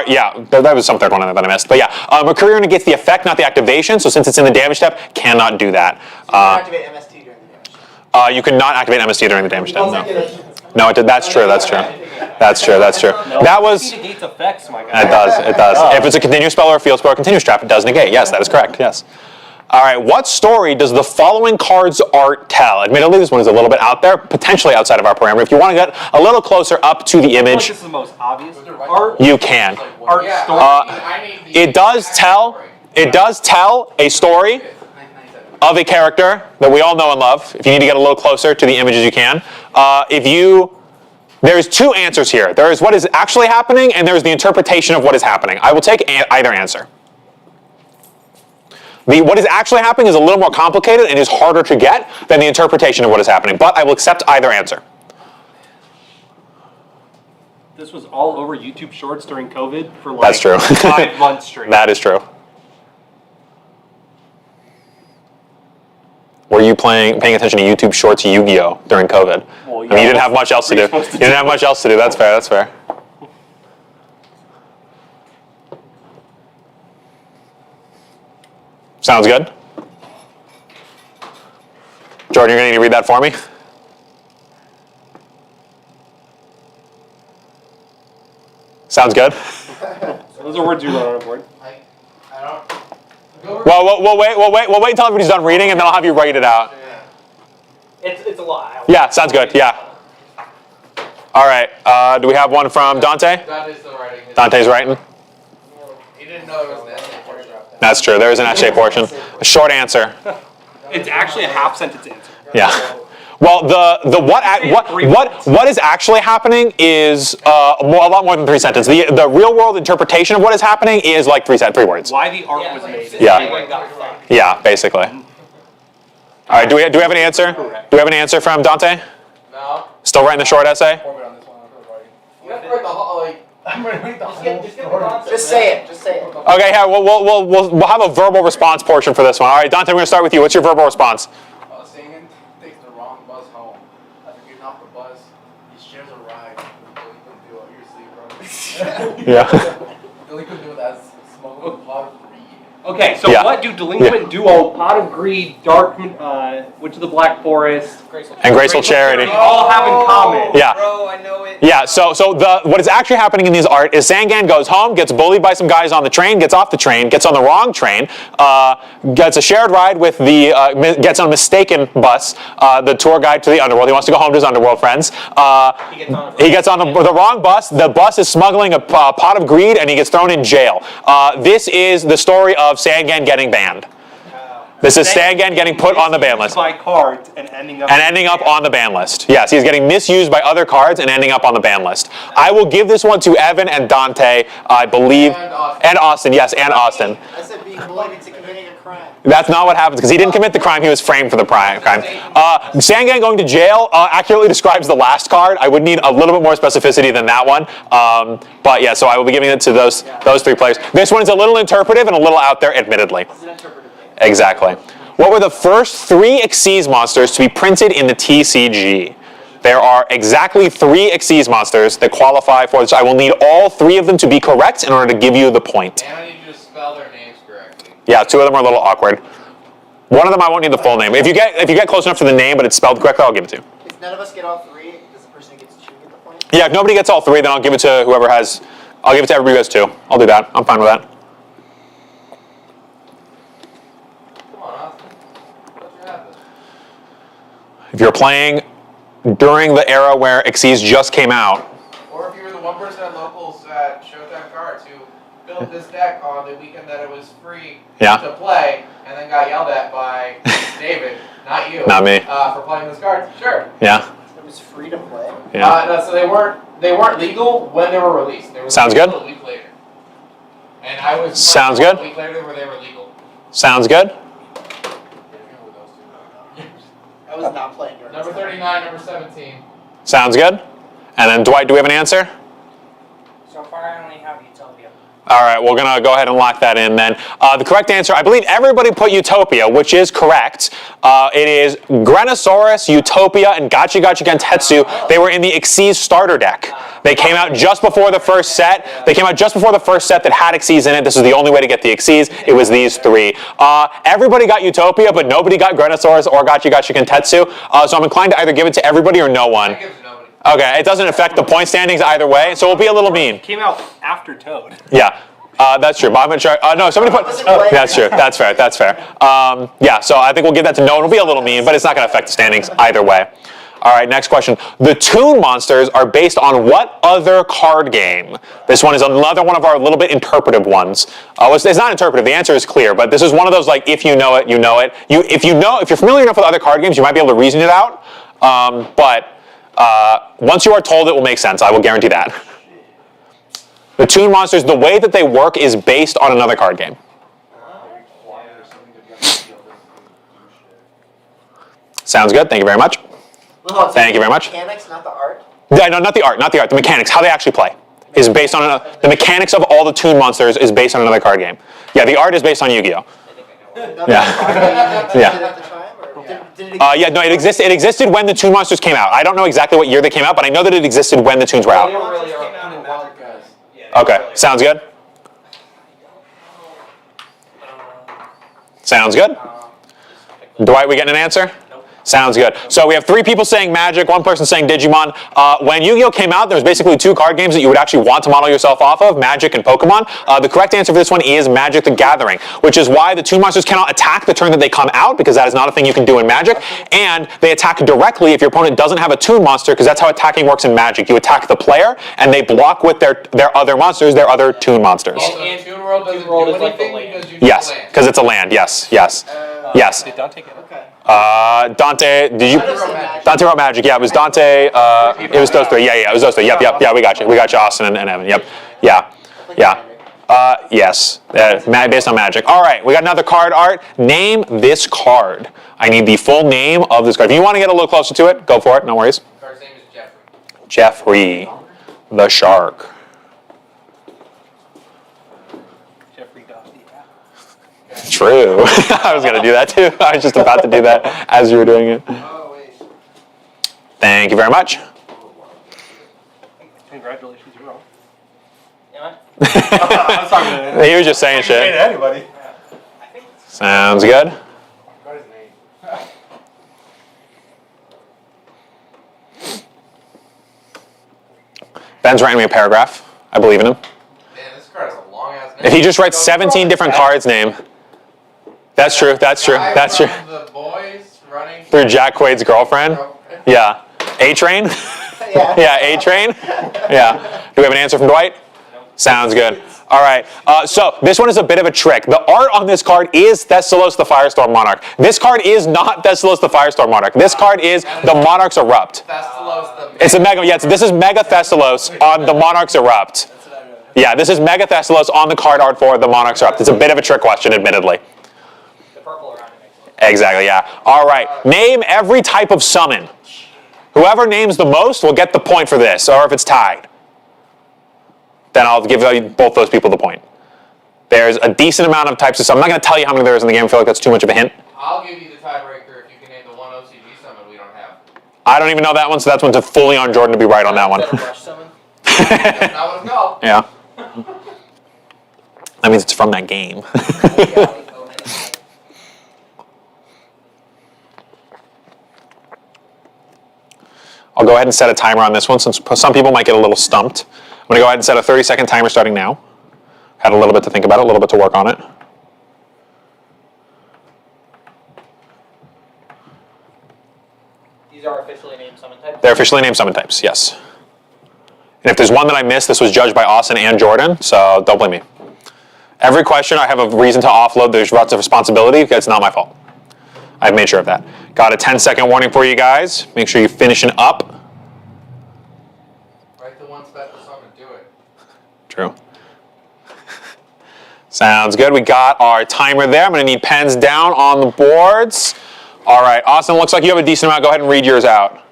counter. that was some third one that I missed. But yeah, Mercurier negates the effect, not the activation. So since it's in the damage step, cannot do that. Activate MST during the damage. You cannot activate MST during the damage step. No, No. it did. That's true. That's true. That's true. That's true. That was. Negates effects, my guy. It does. It does. If it's a continuous spell or a field spell or continuous trap, it does negate. Yes, that is correct. Yes. All right. What story does the following card's art tell? Admittedly, this one is a little bit out there, potentially outside of our parameter. If you want to get a little closer up to the I feel like image, this is the most obvious. Art, you can. art Yeah, story. I need the- It does tell. It does tell a story of a character that we all know and love. If you need to get a little closer to the images, you can. There's 2 answers here. There is what is actually happening, and there is the interpretation of what is happening. I will take either answer. What is actually happening is a little more complicated and is harder to get than the interpretation of what is happening, but I will accept either answer. This was all over YouTube Shorts during COVID for like That's true. 5 months straight. That is true. Were you paying attention to YouTube Shorts Yu-Gi-Oh during COVID? Well, I mean, you didn't have much else to do. You didn't have much else to do. That's fair. That's fair. Sounds good. Jordan, you're going to need to read that for me. Sounds good. Those are words you wrote on a board. I don't. Well, we'll wait until everybody's done reading, and then I'll have you write it out. It's a lot. Yeah, sounds good. Yeah. All right. Do we have one from Dante? That is the writing. Dante's writing. He didn't know there was an essay portion. That's true. There is an essay portion. A short answer. It's actually a half sentence answer. Yeah. Well, what is actually happening is a lot more than 3 sentences. The real world interpretation of what is happening is like 3 words. Why the art was made. Yeah. Yeah, basically. All right. Do we have an answer? Do we have an answer from Dante? No. Still writing the short essay? You have to write the whole, like, I'm gonna read the whole story. Just say it. Just say it. Okay. Yeah. We'll have a verbal response portion for this one. All right, Dante. We're gonna start with you. What's your verbal response? Singing takes the wrong bus home. After getting off the bus, he shares a ride with Billy Delinquent Duo. You're asleep, bro. Yeah. Delinquent Duo that's smoking a pot of weed. Okay, so Yeah. what do Delinquent Duo, Pot of Greed, Dark, Witch of the Black Forest, And Graceful Charity. all have in common? Yeah. Bro, I know it. Yeah, so what is actually happening in these art is Sangan goes home, gets bullied by some guys on the train, gets off the train, gets on the wrong train, gets a shared ride with gets on a mistaken bus, the tour guide to the underworld. He wants to go home to his underworld friends. He gets on the wrong bus. The bus is smuggling a pot of greed, and he gets thrown in jail. This is the story of Sangan getting banned. This is Sangan getting put on the ban list. By cards and ending up On the ban list. Yes, he's getting misused by other cards and ending up on the ban list. I will give this one to Evan and Dante, I believe. And Austin, yes, and Austin. I said being bullied into committing a crime. That's not what happens, because he didn't commit the crime, he was framed for the crime. Sangan going to jail accurately describes the last card. I would need a little bit more specificity than that one. But yeah, so I will be giving it to those 3 players. This one is a little interpretive and a little out there, admittedly. It's an interpretive thing. Exactly. What were the first 3 Xyz monsters to be printed in the TCG? There are exactly 3 Xyz monsters that qualify for this. I will need all 3 of them to be correct in order to give you the point. And I need you to spell their names correctly. Yeah, 2 of them are a little awkward. One of them I won't need the full name. If you get close enough to the name but it's spelled correctly, I'll give it to you. If none of us get all 3, does the person who gets 2 get the point? Yeah, if nobody gets all 3, then I'll give it to whoever has. I'll give it to everybody who has 2. I'll do that. I'm fine with that. Come on, Austin. Let you have this. If you're playing during the era where Xyz just came out, Or if you were the one person at locals at Showtime Cards who built this deck on the weekend that it was free Yeah. to play, and then got yelled at by David, not you, Not me. for playing those cards. Sure. yeah, It was free to play. yeah. No, so they weren't legal when they were released. They were Sounds legal good. A week later. And I was Sounds playing good. A week later where they were legal. Sounds good. I was not playing during Number this time. 39, number 17. Sounds good. And then Dwight, do we have an answer? So far, I only have Utopia. All right, we're gonna go ahead and lock that in then. The correct answer, I believe everybody put Utopia, which is correct. It is Grenosaurus, Utopia, and Gachi Gachi Gentetsu. They were in the Xyz starter deck. They came out just before the first set. They came out just before the first set that had Xyz in it. This was the only way to get the Xyz. It was these 3. Everybody got Utopia, but nobody got Grenosaurus or Gachi Gachi Gentetsu. So I'm inclined to either give it to everybody or no one. That gives nobody. Okay, it doesn't affect the point standings either way, so we'll be a little mean. Came out after Toad. Yeah, that's true. But I'm gonna try. No, somebody put. Oh, that's true. That's fair. That's fair. Yeah, so I think we'll give that to no one. It'll be a little mean, but it's not gonna affect the standings either way. All right, next question. The Toon monsters are based on what other card game? This one is another one of our little bit interpretive ones. It's not interpretive. The answer is clear, but this is one of those like if you know it, you know it. If you're familiar enough with other card games, you might be able to reason it out. But once you are told, it will make sense. I will guarantee that. The Toon monsters, the way that they work is based on another card game. Sounds good. Thank you very much. Well, Thank you very much. Mechanics, not the art. No, not the art. The mechanics. How they actually play is based on the mechanics of all the Toon Monsters is based on another card game. Yeah, the art is based on Yu-Gi-Oh. Not Yeah. the art that Yeah. existed at the time, or did it Yeah, no, it existed when the Toon Monsters came out. I don't know exactly what year they came out, but I know that it existed when the Toons were They out. were really Came early. out in Magic guys. Yeah, Okay, sounds good. Sounds good. Dwight, we getting an answer? Sounds good. So we have 3 people saying Magic, 1 person saying Digimon. When Yu-Gi-Oh came out, there was basically 2 card games that you would actually want to model yourself off of, Magic and Pokemon. The correct answer for this one is Magic the Gathering, which is why the Toon Monsters cannot attack the turn that they come out, because that is not a thing you can do in Magic. And they attack directly if your opponent doesn't have a Toon Monster, because that's how attacking works in Magic. You attack the player, and they block with their other monsters, their other Toon Monsters. Also, And Toon World doesn't Toon World do is like the anything land. because you need Yes, land. because it's a land. Yes. Yes. Did Dante get it? Okay. Dante, did you? I just said Magic. Dante wrote Magic. Yeah, it was Dante. It was those 3. Yeah, it was those 3. Yep. Yeah, we got you. We got you, Austin and Evan. Yep. Yeah. Yes. Based on Magic. All right, we got another card art. Name this card. I need the full name of this card. If you want to get a little closer to it, go for it. No worries. Card's name is Jeffrey. Jeffrey, the shark. Jeffrey Dawson. True. I was gonna do that too. I was just about to do that as you were doing it. Oh, wait. Thank you very much. Congratulations, you're wrong. Am I was talking to He was just saying shit. anybody. Sounds good. What is his name? Ben's writing me a paragraph. I believe in him. Man, this card has a long ass name. If he just writes 17 different cards, name. That's true. That's true. Guy That's true. from The Boys running Through Jack Quaid's girlfriend. Yeah. A-Train. Yeah. Yeah. A-Train. Yeah. Do we have an answer from Dwight? Sounds good. All right. So this one is a bit of a trick. The art on this card is Thessalos the Firestorm Monarch. This card is not Thessalos the Firestorm Monarch. This card is the Monarchs Erupt. Thessalos the It's a mega. Yeah. This is Mega Thessalos on the Monarchs Erupt. Yeah. This is Mega Thessalos on the card art for the Monarchs Erupt. It's a bit of a trick question, admittedly. The purple around it makes sense. Exactly, yeah. All right, name every type of summon. Whoever names the most will get the point for this, or if it's tied, then I'll give both those people the point. There's a decent amount of types of summon. I'm not going to tell you how many there is in the game. I feel like that's too much of a hint. I'll give you the tiebreaker if you can name the one OCG summon we don't have. I don't even know that one, so that's one to fully on Jordan to be right on that one. Is that a brush summon? That's not what it's called. Yeah. That means it's from that game. I'll go ahead and set a timer on this one since some people might get a little stumped. I'm going to go ahead and set a 30-second timer starting now. Had a little bit to think about it, a little bit to work on it. These are officially named summon types. They're officially named summon types, yes. And if there's one that I missed, this was judged by Austin and Jordan, so don't blame me. Every question I have a reason to offload, there's lots of responsibility, because it's not my fault. I've made sure of that. Got a 10-second warning for you guys. Make sure you're finishing up. Write the one special summon, do it. True. Sounds good. We got our timer there. I'm going to need pens down on the boards. All right, Austin, looks like you have a decent amount. Go ahead and read yours out.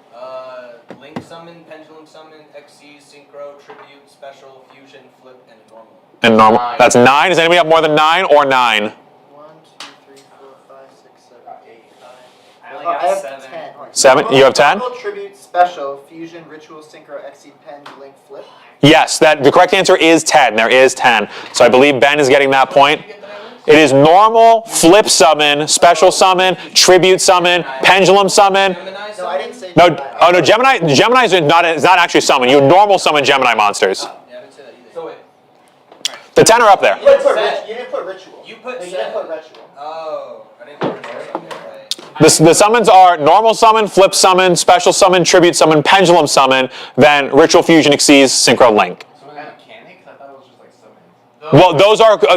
Link summon, pendulum summon, XC, synchro, tribute, special, fusion, flip, and normal. And normal. 9. That's 9. Does anybody have more than 9 or 9? 1, 2, 3, 4, 5, 6, 7, 8, 9. I only Oh, got I have 7. 10. Hold on. 7? You have 10? Normal, tribute, special, fusion, ritual, synchro, exceed, pen, link, flip. Yes, the correct answer is 10. There is 10. So I believe Ben is getting that point. It is normal, flip summon, special summon, tribute summon, pendulum summon. Gemini No, I summon? didn't say No, Gemini. oh no, Gemini's is not actually summon. You normal summon Gemini monsters. Yeah, I didn't say that either. So wait. The 10 are up there. You didn't put Set. you didn't put ritual. You put No, you didn't set. put ritual. Oh, I didn't put ritual summon. Right. The summons are normal summon, flip summon, special summon, tribute summon, pendulum summon, then ritual fusion exceeds synchro link. So mechanics? I thought it was just like summons. Well,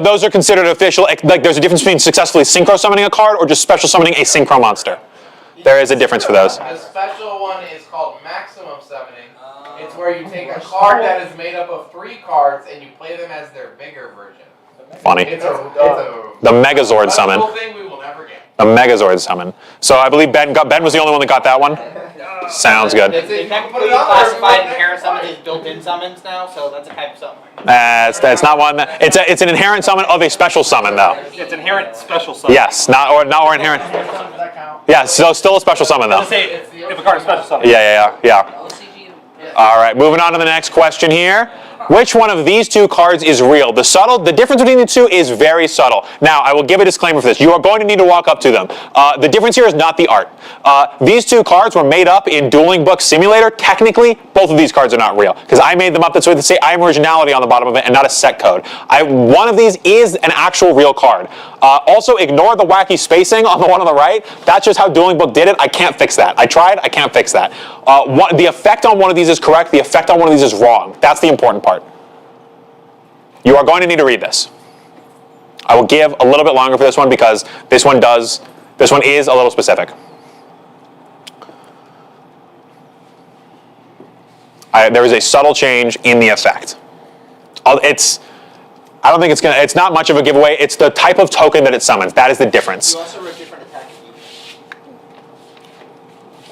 those are considered official. Like there's a difference between successfully synchro summoning a card or just special summoning a synchro monster. There is a difference for those. The special one is called maximum summoning. It's where you take a card that is made up of 3 cards and you play them as their bigger version. Funny. It's a The Megazord that's summon. a cool thing we will never get. The Megazord summon. So I believe Ben was the only one that got that one. Sounds good. They technically classified inherent summons as built-in summons now, so that's a type of summon. That's not one. It's an inherent summon of a special summon though. It's inherent special summon. Yes, not or inherent. Yeah, so still a special summon though. Let's say if a card is special summon. Yeah. All right, moving on to the next question here. Which one of these two cards is real? The difference between the two is very subtle. Now, I will give a disclaimer for this. You are going to need to walk up to them. The difference here is not the art. These two cards were made up in Dueling Book Simulator. Technically, both of these cards are not real because I made them up. That's why they say I am originality on the bottom of it and not a set code. One of these is an actual real card. Also, ignore the wacky spacing on the one on the right. That's just how Dueling Book did it. I can't fix that. I tried. I can't fix that. The effect on one of these is correct. The effect on one of these is wrong. That's the important part. You are going to need to read this. I will give a little bit longer for this one because this one is a little specific. There is a subtle change in the effect. It's not much of a giveaway. It's the type of token that it summons. That is the difference. You also wrote different attack units.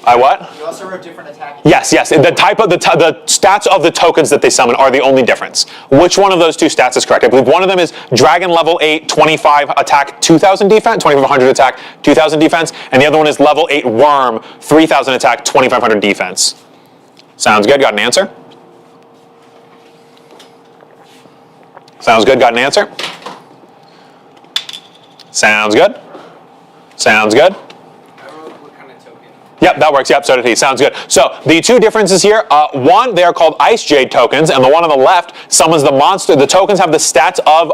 I what? You also wrote different attack. Yes. The type of the stats of the tokens that they summon are the only difference. Which one of those two stats is correct? I believe one of them is Dragon level 8, 25 attack, 2,000 defense, 2,500 attack, 2,000 defense, and the other one is level 8 Worm, 3,000 attack, 2,500 defense. Sounds good. Got an answer? Sounds good. Got an answer? Sounds good. Sounds good. What kind of token? Yep, that works. Yep, so did he. Sounds good. So the two differences here, one, they are called Ice Jade tokens, and the one on the left summons the monster. The tokens have the stats of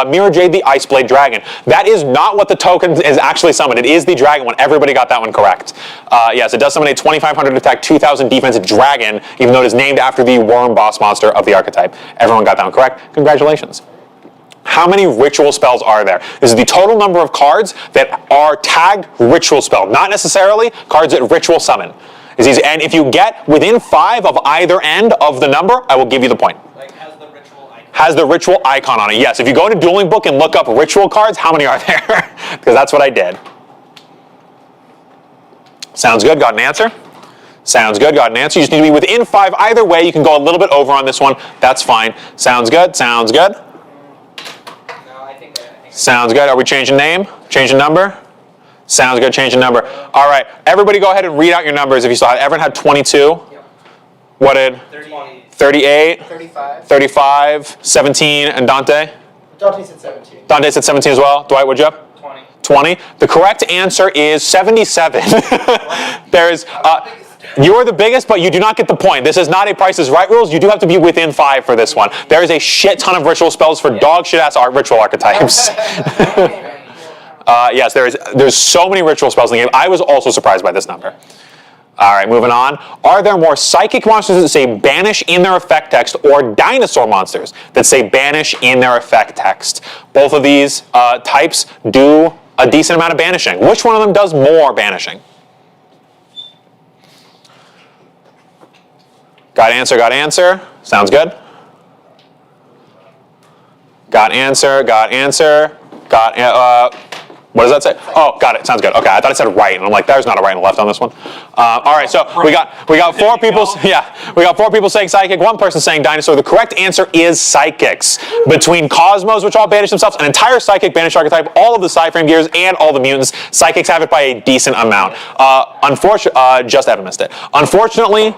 Mirror Jade, the Ice Blade Dragon. That is not what the token is actually summoned. It is the dragon one. Everybody got that one correct. Yes, it does summon a 2,500 attack, 2,000 defense dragon, even though it is named after the worm boss monster of the archetype. Everyone got that one correct. Congratulations. How many ritual spells are there? This is the total number of cards that are tagged ritual spell, not necessarily cards that ritual summon. And if you get within 5 of either end of the number, I will give you the point. Like, has the ritual icon? Has the ritual icon on it, yes. If you go into Dueling Book and look up ritual cards, how many are there? Because that's what I did. Sounds good, got an answer? Sounds good, got an answer. You just need to be within 5 either way. You can go a little bit over on this one. That's fine. Sounds good, sounds good. Sounds good. Are we changing name? Changing number? Sounds good. Changing number. All right. Everybody go ahead and read out your numbers if you saw it. Everyone had 22. Yep. What did? 38. 35. 35. 17. And Dante? Dante said 17. Dante said 17 as well. Dwight, what'd you have? 20. 20. The correct answer is 77. You are the biggest, but you do not get the point. This is not a Price is Right rules. You do have to be within 5 for this one. There is a shit ton of ritual spells for dog shit ass ritual archetypes. Yes, there's so many ritual spells in the game. I was also surprised by this number. All right, moving on. Are there more psychic monsters that say banish in their effect text or dinosaur monsters that say banish in their effect text? Both of these types do a decent amount of banishing. Which one of them does more banishing? Got answer. Sounds good. Got answer. What does that say? Oh, got it. Sounds good. Okay, I thought it said right, and I'm like, there's not a right and a left on this one. All right, so we got 4 people. Yeah, we got 4 people saying psychic, 1 person saying dinosaur. The correct answer is psychics. Between Cosmos, which all banish themselves, an entire psychic banish archetype, all of the Psyframe gears, and all the mutants, psychics have it by a decent amount. Just Evan missed it. Unfortunately,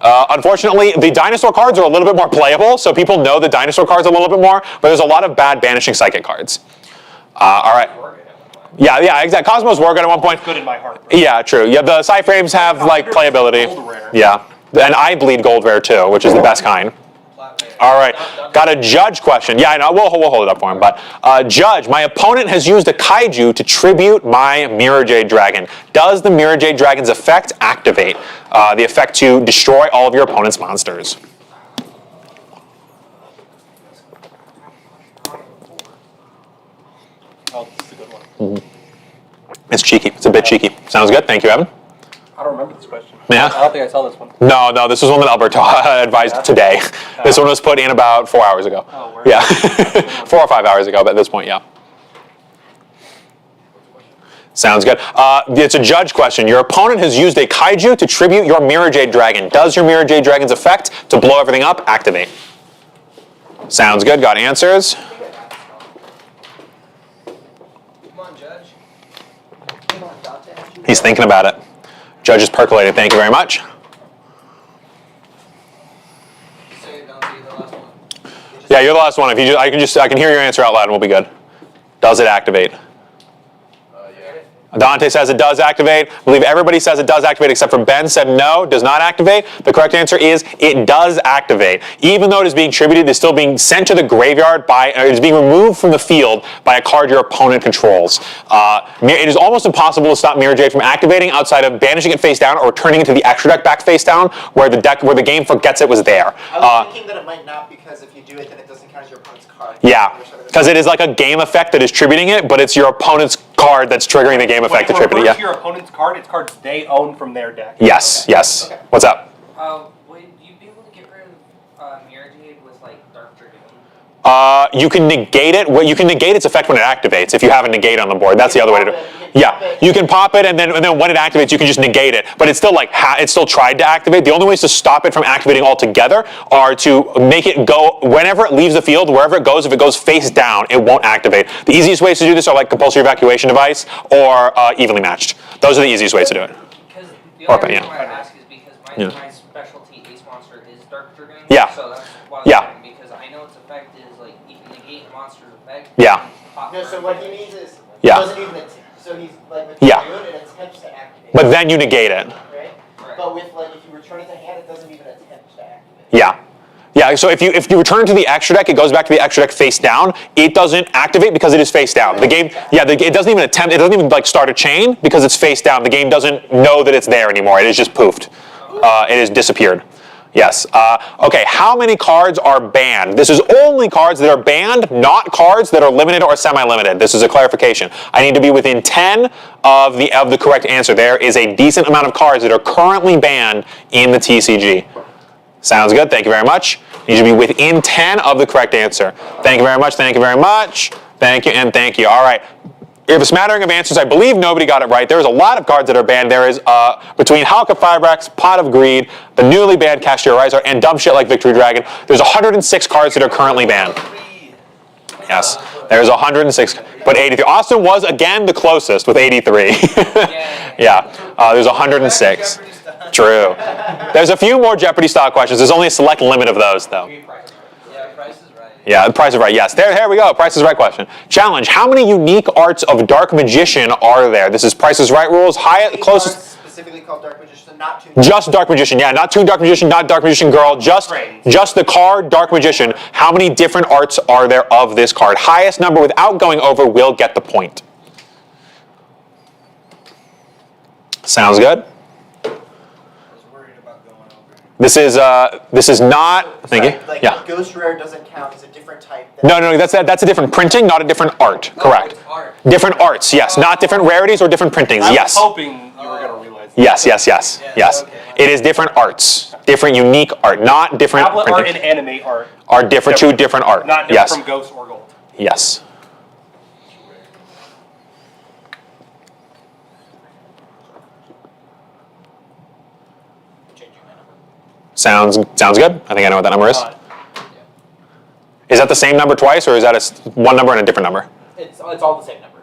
the dinosaur cards are a little bit more playable, so people know the dinosaur cards a little bit more, but there's a lot of bad banishing psychic cards. All right. Yeah, exactly. Cosmos were good at one point. Good in my heart. Yeah, true. Yeah, the Psyframes have like playability. Gold rare. Yeah, and I bleed gold rare too, which is the best kind. All right, got a Judge question. Yeah, I know. We'll hold it up for him. But Judge, my opponent has used a kaiju to tribute my Mirror Jade Dragon. Does the Mirror Jade Dragon's effect activate? The effect to destroy all of your opponent's monsters. Oh, this is a good one. It's cheeky. It's a bit cheeky. Sounds good. Thank you, Evan. I don't remember this question. Yeah? I don't think I saw this one. No, this was one that Alberto advised today. This one was put in about 4 hours ago. Oh, word. Yeah, 4 or 5 hours ago, but at this point, yeah. Sounds good. It's a judge question. Your opponent has used a kaiju to tribute your Mirror Jade Dragon. Does your Mirror Jade Dragon's effect to blow everything up activate? Sounds good. Got answers? Come on, Judge. He's thinking about it. Judge is percolating. Thank you very much. Say it, Dante, the last one. Yeah, you're the last one. If you just, I can hear your answer out loud and we'll be good. Does it activate? Dante says it does activate. I believe everybody says it does activate except for Ben said no, does not activate. The correct answer is it does activate. Even though it is being tributed, it's still being sent to the graveyard it is being removed from the field by a card your opponent controls. It is almost impossible to stop Mirror Jade from activating outside of banishing it face down or turning it to the extra deck back face down where the game forgets it was there. I was thinking that it might not because if you do it, then it doesn't count as your opponent's card. Yeah, because it is like a game effect that is tributing it, but it's your opponent's card that's triggering the game effect to tribute it. Yeah. Yeah. Your opponent's card, it's cards they own from their deck. Yes, yes. Okay. What's up? Would you be able to get rid of Mirror Jade with like Dark Dragoon? You can negate it. You can negate its effect when it activates. If you have a negate on the board, that's the other way to do it. Yeah, you can pop it, and then when it activates, you can just negate it. But it's still like it's still tried to activate. The only ways to stop it from activating altogether are to make it go whenever it leaves the field, wherever it goes. If it goes face down, it won't activate. The easiest ways to do this are like compulsory evacuation device or evenly matched. Those are the easiest ways to do it. Because the only yeah. reason why I ask is because my specialty Ace Monster is Dark Dragoon. Yeah. So that's why I was Yeah. wondering, because I know its effect is like you can negate a monster's effect. Yeah. pop No, so for what it. he means is Yeah. it doesn't even so he's like with Yeah. Dragoon, it attempts to activate. But then you negate it. right? Right. But with like if you return it to hand, it doesn't even attempt to activate. Yeah. Yeah, so if you return to the extra deck, it goes back to the extra deck face down. It doesn't activate because it is face down. The game, it doesn't even attempt, it doesn't even like start a chain because it's face down. The game doesn't know that it's there anymore. It is just poofed. It has disappeared. Yes. Okay, how many cards are banned? This is only cards that are banned, not cards that are limited or semi-limited. This is a clarification. I need to be within 10 of the correct answer. There is a decent amount of cards that are currently banned in the TCG. Sounds good. Thank you very much. You should be within 10 of the correct answer. Thank you very much. Thank you very much. Thank you and thank you. All right. We have a smattering of answers. I believe nobody got it right. There's a lot of cards that are banned. There is between Halka Firebrax, Pot of Greed, the newly banned Cashier Riser, and dumb shit like Victory Dragon. There's 106 cards that are currently banned. Yes, there's 106, but 83. Austin was again the closest with 83. Yeah, there's 106. True. There's a few more Jeopardy style questions. There's only a select limit of those, though. Yeah, Price is Right. Yeah, the Price is Right. Yes, there we go. Price is Right question. Challenge: how many unique arts of Dark Magician are there? This is Price is Right rules. Closest. Specifically called Dark Magician, so not too. Just Dark Magician, yeah, not Toon Dark Magician, not Dark Magician Girl, just the card Dark Magician. How many different arts are there of this card? Highest number without going over will get the point. Sounds good. This is not. Thank you. Like Yeah. Ghost Rare doesn't count as a different type. No, that's a different printing, not a different art. Correct. Art. Different arts, yes, not different rarities or different printings. I was Yes. hoping you were going to realize that. Yes. okay. It is different arts, different unique art, not different Tablet art printing. and anime art. Are different, two different art. Not different Yes. from Ghost or Gold. Yes. Sounds good. I think I know what that number is. Is that the same number twice, or is that one number and a different number? It's all the same number.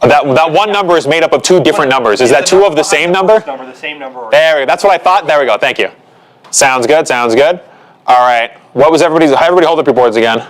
That one number is made up of two different numbers. Is that two of the same number? The same number. Or There we go. That's what I thought. There we go. Thank you. Sounds good. All right. What was everybody hold up your boards again.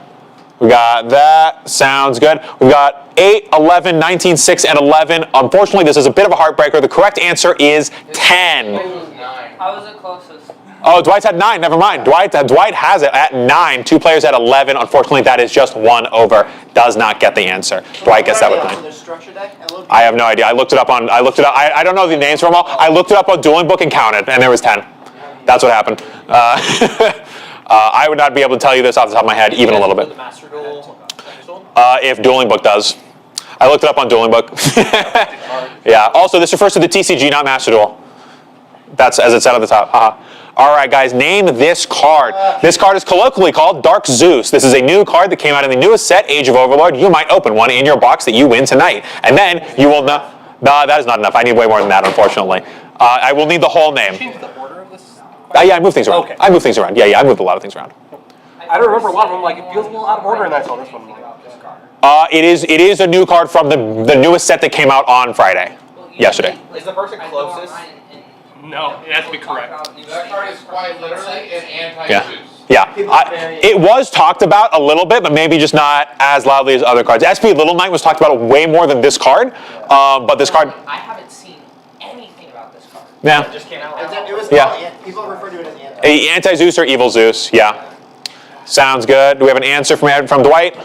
We got that. Sounds good. We've got 8, 11, 19, 6, and 11. Unfortunately, this is a bit of a heartbreaker. The correct answer is 10. I was the closest. Oh, Dwight's at 9. Never mind. Dwight has it at 9. Two players at 11. Unfortunately, that is just one over. Does not get the answer. Dwight gets that with 9. The structure deck. I have no idea. I looked it up. I don't know the names for them all. I looked it up on Dueling Book and counted, and there was 10. That's what happened. I would not be able to tell you this off the top of my head, even a little bit. The Master Duel. If Dueling Book does. I looked it up on Dueling Book. Yeah. Also, this refers to the TCG, not Master Duel. That's as it said at the top. All right, guys, name this card. This card is colloquially called Dark Zeus. This is a new card that came out in the newest set, Age of Overlord. You might open one in your box that you win tonight. And then you will know. No, that is not enough. I need way more than that, unfortunately. I will need the whole name. Change the order of this? Yeah, I move things around. Okay. I move things around. Yeah, I moved a lot of things around. I don't remember a lot of them. Like, it feels a little out of order, and I saw this one. Like, It is a new card from the newest set that came out on Friday, yesterday. Is the person closest? no, it has to be correct. That card is quite literally an Yeah. anti-Zeus. Yeah, it was talked about a little bit, but maybe just not as loudly as other cards. SP Little Knight was talked about way more than this card, but this card, I haven't seen anything about this card. yeah. It just came out. It was Yeah. called people refer to it as anti. Anti-Zeus or Evil Zeus, yeah. Sounds good. Do we have an answer from Dwight?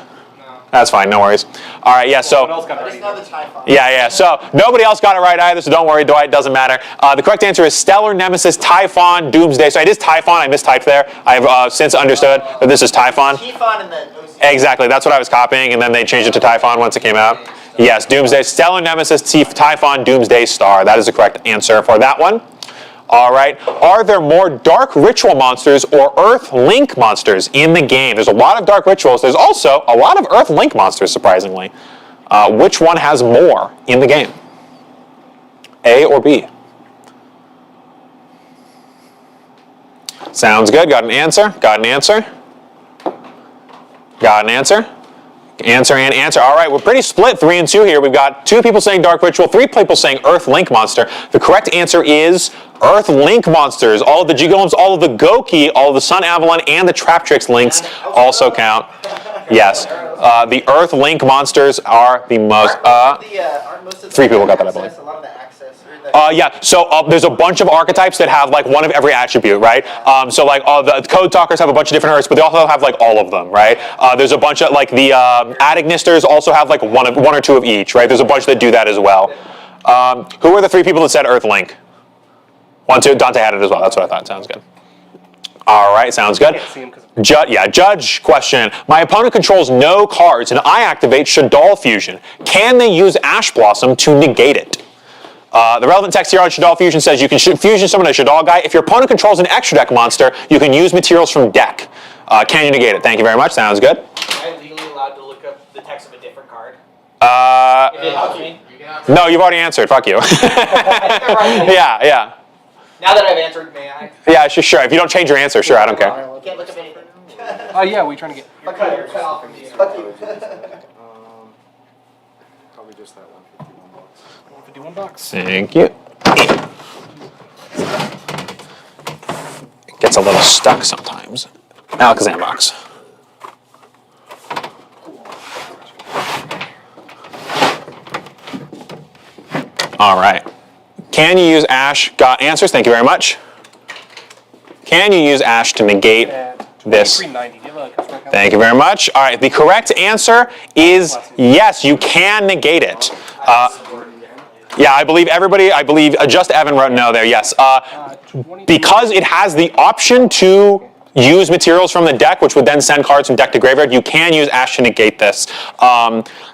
That's fine, no worries. All right, yeah, so. What else got I ready? just know the Typhon. Yeah, so nobody else got it right either, so don't worry, Dwight, doesn't matter. The correct answer is Stellar Nemesis Typhon Doomsday. So it is Typhon, I mistyped there. I've since understood that this is Typhon. Typhon and the OC. Exactly, that's what I was copying, and then they changed it to Typhon once it came out. Yes, Doomsday, Stellar Nemesis Typhon Doomsday Star. That is the correct answer for that one. All right, are there more Dark Ritual monsters or Earth Link monsters in the game? There's a lot of Dark Rituals. There's also a lot of Earth Link monsters, surprisingly. Which one has more in the game? A or B? Sounds good. Got an answer? Got an answer? Got an answer? Answer and answer. All right, we're pretty split, 3 and 2 here. We've got 2 people saying Dark Ritual, 3 people saying Earth Link Monster. The correct answer is Earth Link Monsters. All of the G-Golems, all of the Goki, all of the Sun Avalon, and the Traptrix links also count. Yes, the Earth Link Monsters are the most. Aren't most of the 3 people got that, I access, believe. A lot of the access. Or the, Yeah, so there's a bunch of archetypes that have like one of every attribute, right? So like the Code Talkers have a bunch of different Earths, but they also have like all of them, right? There's a bunch of like the Adignisters also have like one or 2 of each, right? There's a bunch that do that as well. Who were the 3 people that said Earth Link? 1, 2. Dante had it as well. That's what I thought. Sounds good. All right, sounds good. Can't see him 'cause Judge question. My opponent controls no cards, and I activate Shaddoll Fusion. Can they use Ash Blossom to negate it? The relevant text here on Shaddoll Fusion says you can fusion summon a Shaddoll guy. If your opponent controls an extra deck monster, you can use materials from deck. Can you negate it? Thank you very much. Sounds good. Am I legally allowed to look up the text of a different card? Uh, If it helps me. You cannot no, you've already answered. Fuck you. Yeah. Now that I've answered, may I? Yeah, sure. If you don't change your answer, sure, I don't care. you can't look up anything. yeah, we trying to get. Fuck you. Probably just that $151. $51. Thank you. It gets a little stuck sometimes. Alakazam box. All right. Can you use Ash? Got answers. Thank you very much. Can you use Ash to negate this? $3.90. Do you have a customer account? Thank you very much. All right, the correct answer is yes, you can negate it. Yeah, I believe just Evan wrote no there, yes. Because it has the option to use materials from the deck, which would then send cards from deck to graveyard, you can use Ash to negate this.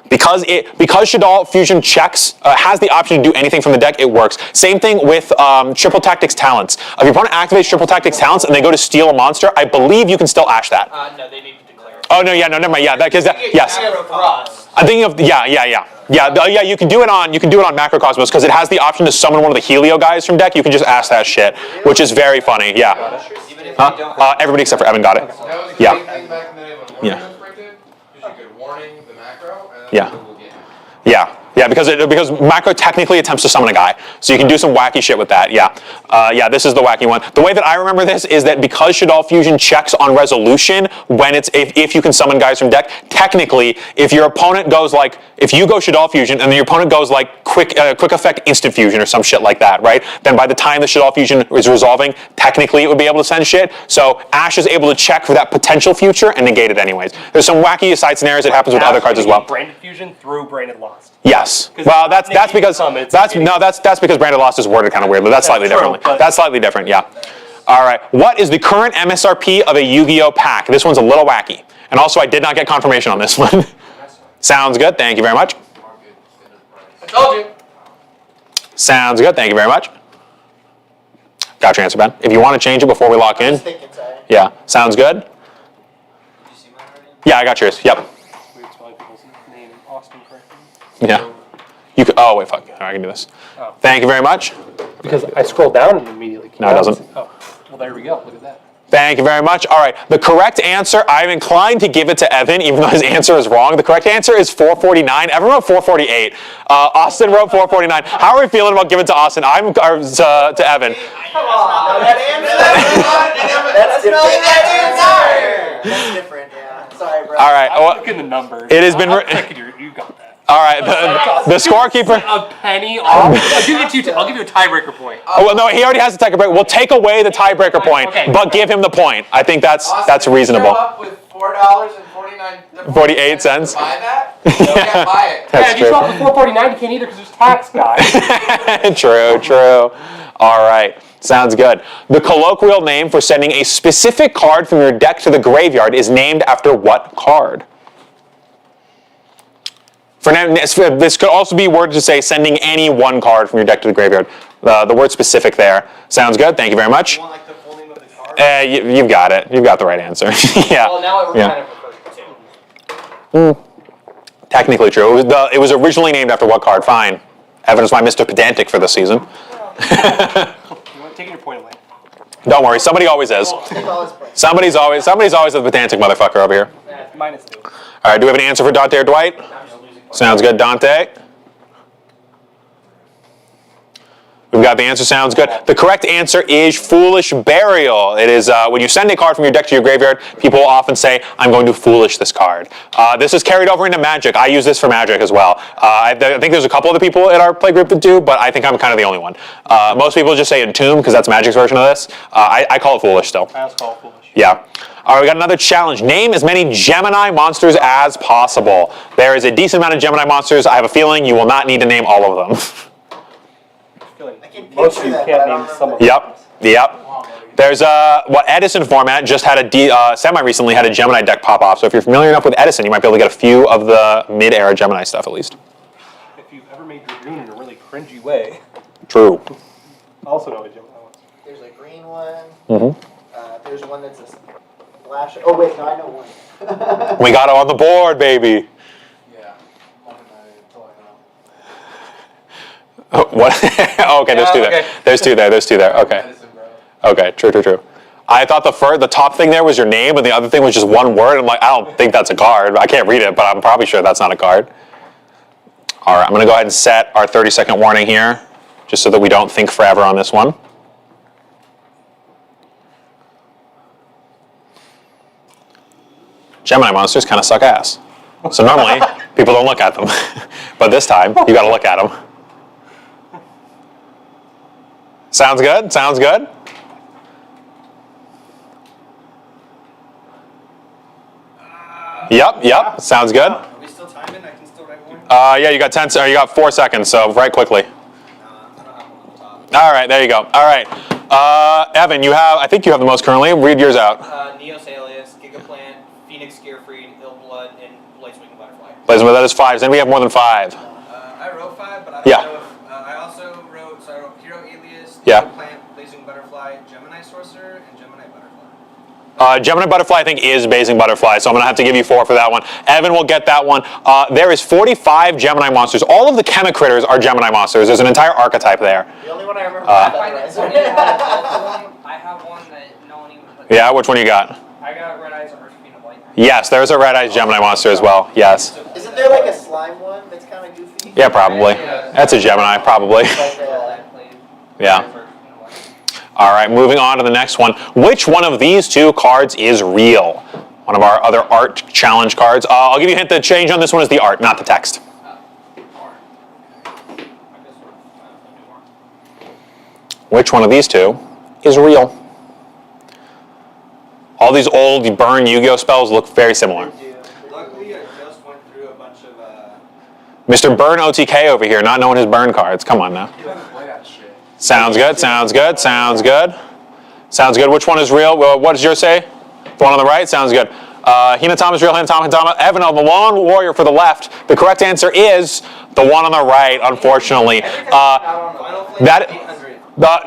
Because Shaddoll Fusion checks, has the option to do anything from the deck, it works. Same thing with Triple Tactics Talents. If your opponent activates Triple Tactics Talents and they go to steal a monster, I believe you can still Ash that. No, they need to declare it. Oh, no, yeah, no, never mind. Yeah, yes. For us. I'm thinking of, yeah, you can do it on Macrocosmos because it has the option to summon one of the Helio guys from deck. You can just ask that shit, which is very funny, yeah. Even if you don't. Everybody except for Evan got it. That was the Yeah. big thing back in the day when warning Yeah. was printed, because you could warning the macro, and then Yeah. people would get it. Yeah, because Macro technically attempts to summon a guy, so you can do some wacky shit with that. Yeah, this is the wacky one. The way that I remember this is that because Shaddoll Fusion checks on resolution when it's if you can summon guys from deck. Technically, if your opponent goes like if you go Shaddoll Fusion and then your opponent goes like quick effect instant fusion or some shit like that, right? Then by the time the Shaddoll Fusion is resolving, technically it would be able to send shit. So Ash is able to check for that potential future and negate it anyways. There's some wacky side scenarios that happens with other cards as well. Branded Fusion through Branded Lost. Yes. Well, that's because that's because Branded Lost is worded kind of weirdly. That's slightly true, differently. but- That's slightly different. Yeah. All right. What is the current MSRP of a Yu-Gi-Oh pack? This one's a little wacky, and also I did not get confirmation on this one. Sounds good. Thank you very much. I told you. Sounds good. Thank you very much. Got your answer, Ben. If you want to change it before we lock in, yeah. Sounds good. Did you see mine already? Yeah, I got yours. Yep. Weird spelling people's name, Austin correctly. Yeah. You could, oh, wait, fuck. All right, I can do this. Oh. Thank you very much. Because I scrolled down and immediately came No, it out. doesn't. Oh, well, there we go. Look at that. Thank you very much. All right, the correct answer, I'm inclined to give it to Evan, even though his answer is wrong. The correct answer is 449. Evan wrote 448. Austin wrote 449. How are we feeling about giving it to Austin? To Evan. Come on, that answer. That's different, yeah. Sorry, bro. All right. I'm Well, looking at the numbers. it has been I'm written- checking you got that. all right. The scorekeeper. A penny off. I'll give you a tiebreaker point. Oh, well, no, he already has the tiebreaker. We'll take away the tiebreaker point, Okay. but give him the point. I think that's Austin, reasonable. If you show up with $4.49 48 cents. to buy that, you can't buy it. That's Yeah, if you true. show up with 449, you can't either because there's tax, guys. True. All right. Sounds good. The colloquial name for sending a specific card from your deck to the graveyard is named after what card? For now, this could also be worded to say sending any one card from your deck to the graveyard. The word specific there. Sounds good. Thank you very much. You want like the full name of the card? You've got it. You've got the right answer. Yeah. Well, now it Yeah. kind of refers to. Technically true. It was originally named after what card? Fine. Evan is my Mr. Pedantic for this season. You want taking your point away. Don't worry. Somebody always is. Take all his points. Somebody's always a pedantic motherfucker over here. -2. All right, do we have an answer for Dante or Dwight? Sounds good, Dante. We've got the answer, sounds good. The correct answer is Foolish Burial. It is when you send a card from your deck to your graveyard, people will often say, I'm going to foolish this card. This is carried over into Magic. I use this for Magic as well. I think there's a couple other people in our play group that do, but I think I'm kind of the only one. Most people just say Entomb because that's Magic's version of this. I call it Foolish still. I also call it foolish. Yeah. All right, we got another challenge. Name as many Gemini monsters as possible. There is a decent amount of Gemini monsters. I have a feeling you will not need to name all of them. I can Most of picture you that, can't but I name don't some of remember. Yep. There's what Edison format just had semi recently had a Gemini deck pop off. So if you're familiar enough with Edison, you might be able to get a few of the mid-era Gemini stuff at least. If you've ever made Dragoon in a really cringy way, True. I also know a Gemini one. There's a green one. Mm-hmm. There's one that's a flash. Oh wait, no, I know one. We got it on the board, baby. Yeah. Until I know. What? Oh, okay, there's two there. okay. There's two there. There's two there. Okay. Medicine, bro. Okay. True. I thought the top thing there was your name, and the other thing was just one word. I'm like, I don't think that's a card. I can't read it, but I'm probably sure that's not a card. All right, I'm going to go ahead and set our 30-second warning here, just so that we don't think forever on this one. Gemini monsters kind of suck ass. So normally, people don't look at them. But this time, you got to look at them. Sounds good? Sounds good? Yep. Sounds good. Are we still timing? I can still write one? Yeah, you got 4 seconds, so write quickly. I don't have one on the top. All right, there you go. All right. Evan, I think you have the most currently. Read yours out. Neos Alias, Gigaplant, Phoenix Gearfried, Illblood, and Blightswing Butterfly. Blazing, that is 5. Then we have more than 5. I wrote 5, but I Yeah. don't know if I also wrote Hero Alias, Yeah. Gigaplant, Blazing Butterfly, Gemini Sorcerer, and Gemini Butterfly. Gemini Butterfly, I think, is Blazing Butterfly, so I'm going to have to give you 4 for that one. Evan will get that one. There is 45 Gemini monsters. All of the Chemicritters are Gemini monsters. There's an entire archetype there. The only one I remember. Uh, is I find it Featherizer. funny that I have one that no one even put. Yeah, which one you got? I got Red Eyes Archfiend of Light. Yes, there's a Red-Eyed Gemini monster as well. Yes. Isn't there like a slime one that's kind of goofy? Yeah, probably. That's a Gemini, probably. Like, I played Yeah. Red Eyes Archfiend of Light. All right, moving on to the next one. Which one of these two cards is real? One of our other art challenge cards. I'll give you a hint. The change on this one is the art, not the text. Which one of these two is real? All these old burn Yu-Gi-Oh spells look very similar. Luckily, I just went through a bunch of Mr. Burn OTK over here, not knowing his burn cards. Come on now. Sounds good. Sounds good. Which one is real? Well, what does yours say? The one on the right? Sounds good. Hinatama is real. Hinatama. Evan on the Lone Warrior for the left. The correct answer is the one on the right, unfortunately. Final Flame That- 800. No.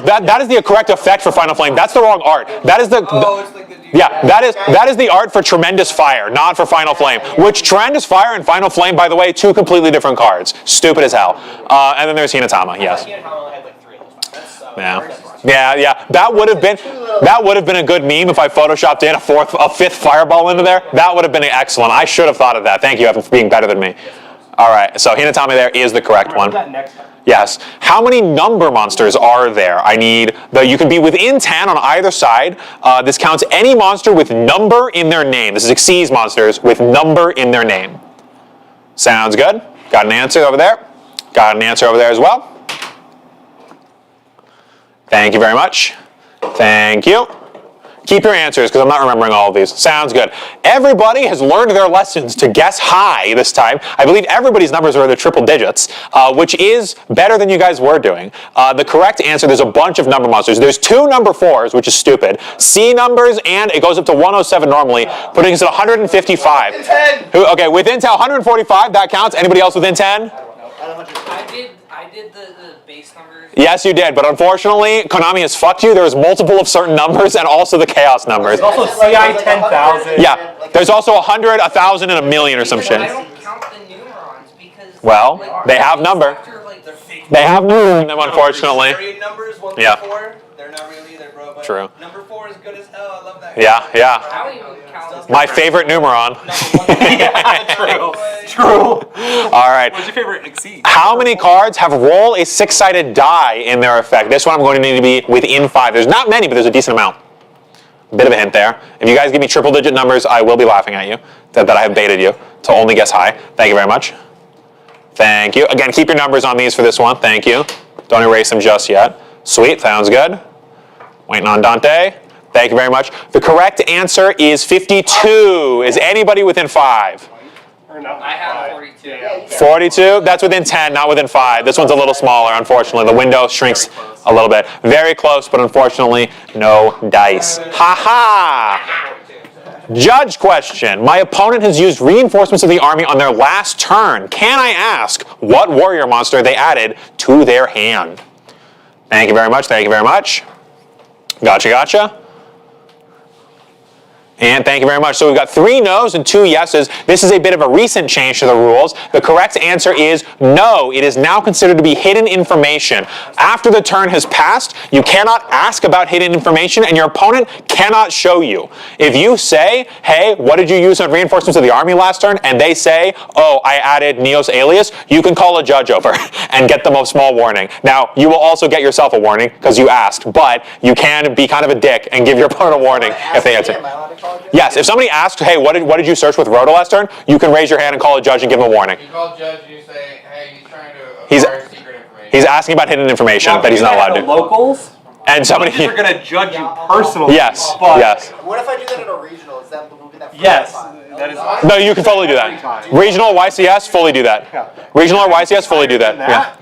That is the correct effect for Final Flame. That's the wrong art. That is the. Oh, it's like the Yeah, that is the art for Tremendous Fire, not for Final Flame. Which Tremendous Fire and Final Flame, by the way, two completely different cards. Stupid as hell. And then there's Hinatama. Yes. Hinatama had like 3 of those. That's Yeah. That would have been a good meme if I photoshopped in a fifth fireball into there. That would have been excellent. I should have thought of that. Thank you, Evan, for being better than me. All right, so Hinatama there is the correct one. Yes. How many number monsters are there? You can be within 10 on either side. This counts any monster with number in their name. This is Xyz monsters with number in their name. Sounds good. Got an answer over there. Got an answer over there as well. Thank you very much. Thank you. Keep your answers because I'm not remembering all of these. Sounds good. Everybody has learned their lessons to guess high this time. I believe everybody's numbers are in the triple digits, which is better than you guys were doing. The correct answer, there's a bunch of number monsters. There's 2 number 4s, which is stupid. C numbers, and it goes up to 107 normally, putting us at 155. Within 10. Okay, within 10, 145, that counts. Anybody else within 10? I did the base numbers. Yes, you did, but unfortunately, Konami has fucked you. There's multiple of certain numbers and also the chaos numbers. There's also CI 10,000. Yeah, there's also 100, 1,000, and a million or some shit. I don't count the numerons because. Well, they have number. After, like, they're fake. They have number in them, unfortunately. Period numbers, 1 Yeah. through 4, they're not really, they're broken. True. Number 4 is good as hell, I love that. Yeah. I don't even count. My favorite numeron. True. All right. What's your favorite Exceed? How many cards have roll a 6-sided die in their effect? This one I'm going to need to be within 5. There's not many, but there's a decent amount. Bit of a hint there. If you guys give me triple digit numbers, I will be laughing at you that I have baited you to only guess high. Thank you very much. Thank you. Again, keep your numbers on these for this one. Thank you. Don't erase them just yet. Sweet. Sounds good. Waiting on Dante. Thank you very much. The correct answer is 52. Is anybody within 5? I have 42. 42? That's within 10, not within 5. This one's a little smaller, unfortunately. The window shrinks a little bit. Very close, but unfortunately, no dice. Ha-ha! Judge question. My opponent has used reinforcements of the army on their last turn. Can I ask what warrior monster they added to their hand? Thank you very much. Thank you very much. Gotcha. And thank you very much. So we've got 3 no's and 2 yeses. This is a bit of a recent change to the rules. The correct answer is no. It is now considered to be hidden information. After the turn has passed, you cannot ask about hidden information and your opponent cannot show you. If you say, hey, what did you use on reinforcements of the army last turn? And they say, oh, I added Neos Alias, you can call a judge over and get them a small warning. Now, you will also get yourself a warning because you asked, but you can be kind of a dick and give your opponent a warning if they answer. Yes, if somebody asks, hey, what did you search with Rhoda last turn? You can raise your hand and call a judge and give him a warning. You call the judge and you say, hey, he's trying to He's- acquire secret information. He's asking about hidden information that he's not allowed The to. locals, And somebody, they're gonna judge you personally. yes, but yes. What if I do that at a regional? Is that moving that? Yes, further? that is. No, you can fully do that. Regional YCS, fully do that. Regional or YCS, fully do that. Yeah.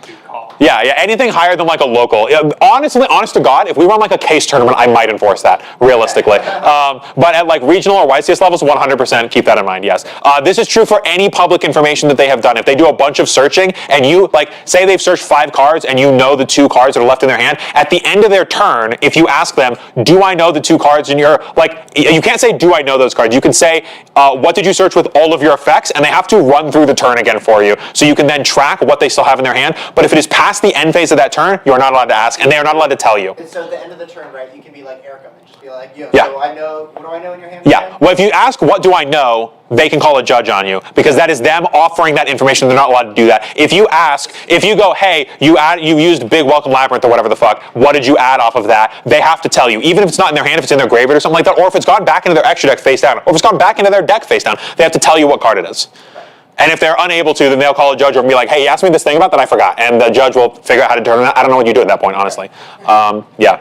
Yeah, anything higher than like a local. Yeah, honest to God, if we run like a case tournament, I might enforce that, realistically. But at like regional or YCS levels, 100% keep that in mind, yes. This is true for any public information that they have done. If they do a bunch of searching and you, like, say they've searched 5 cards and you know the 2 cards that are left in their hand, at the end of their turn, if you ask them, do I know the 2 cards in your, like, you can't say, do I know those cards? You can say, what did you search with all of your effects? And they have to run through the turn again for you. So you can then track what they still have in their hand. But if it is past the end phase of that turn, you are not allowed to ask, and they are not allowed to tell you. And so at the end of the turn, right, you can be like Erica and just be like, yo, Yeah. so what do I know in your hand? Yeah. again? Well, if you ask, what do I know, they can call a judge on you because that is them offering that information. They're not allowed to do that. If you ask, if you go, hey, you used Big Welcome Labyrinth or whatever the fuck, what did you add off of that? They have to tell you, even if it's not in their hand, if it's in their graveyard or something like that, or if it's gone back into their extra deck face down, or if it's gone back into their deck face down, they have to tell you what card it is. And if they're unable to, then they'll call a judge and be like, hey, you asked me this thing about that I forgot. And the judge will figure out how to determine that. I don't know what you do at that point, honestly. Yeah.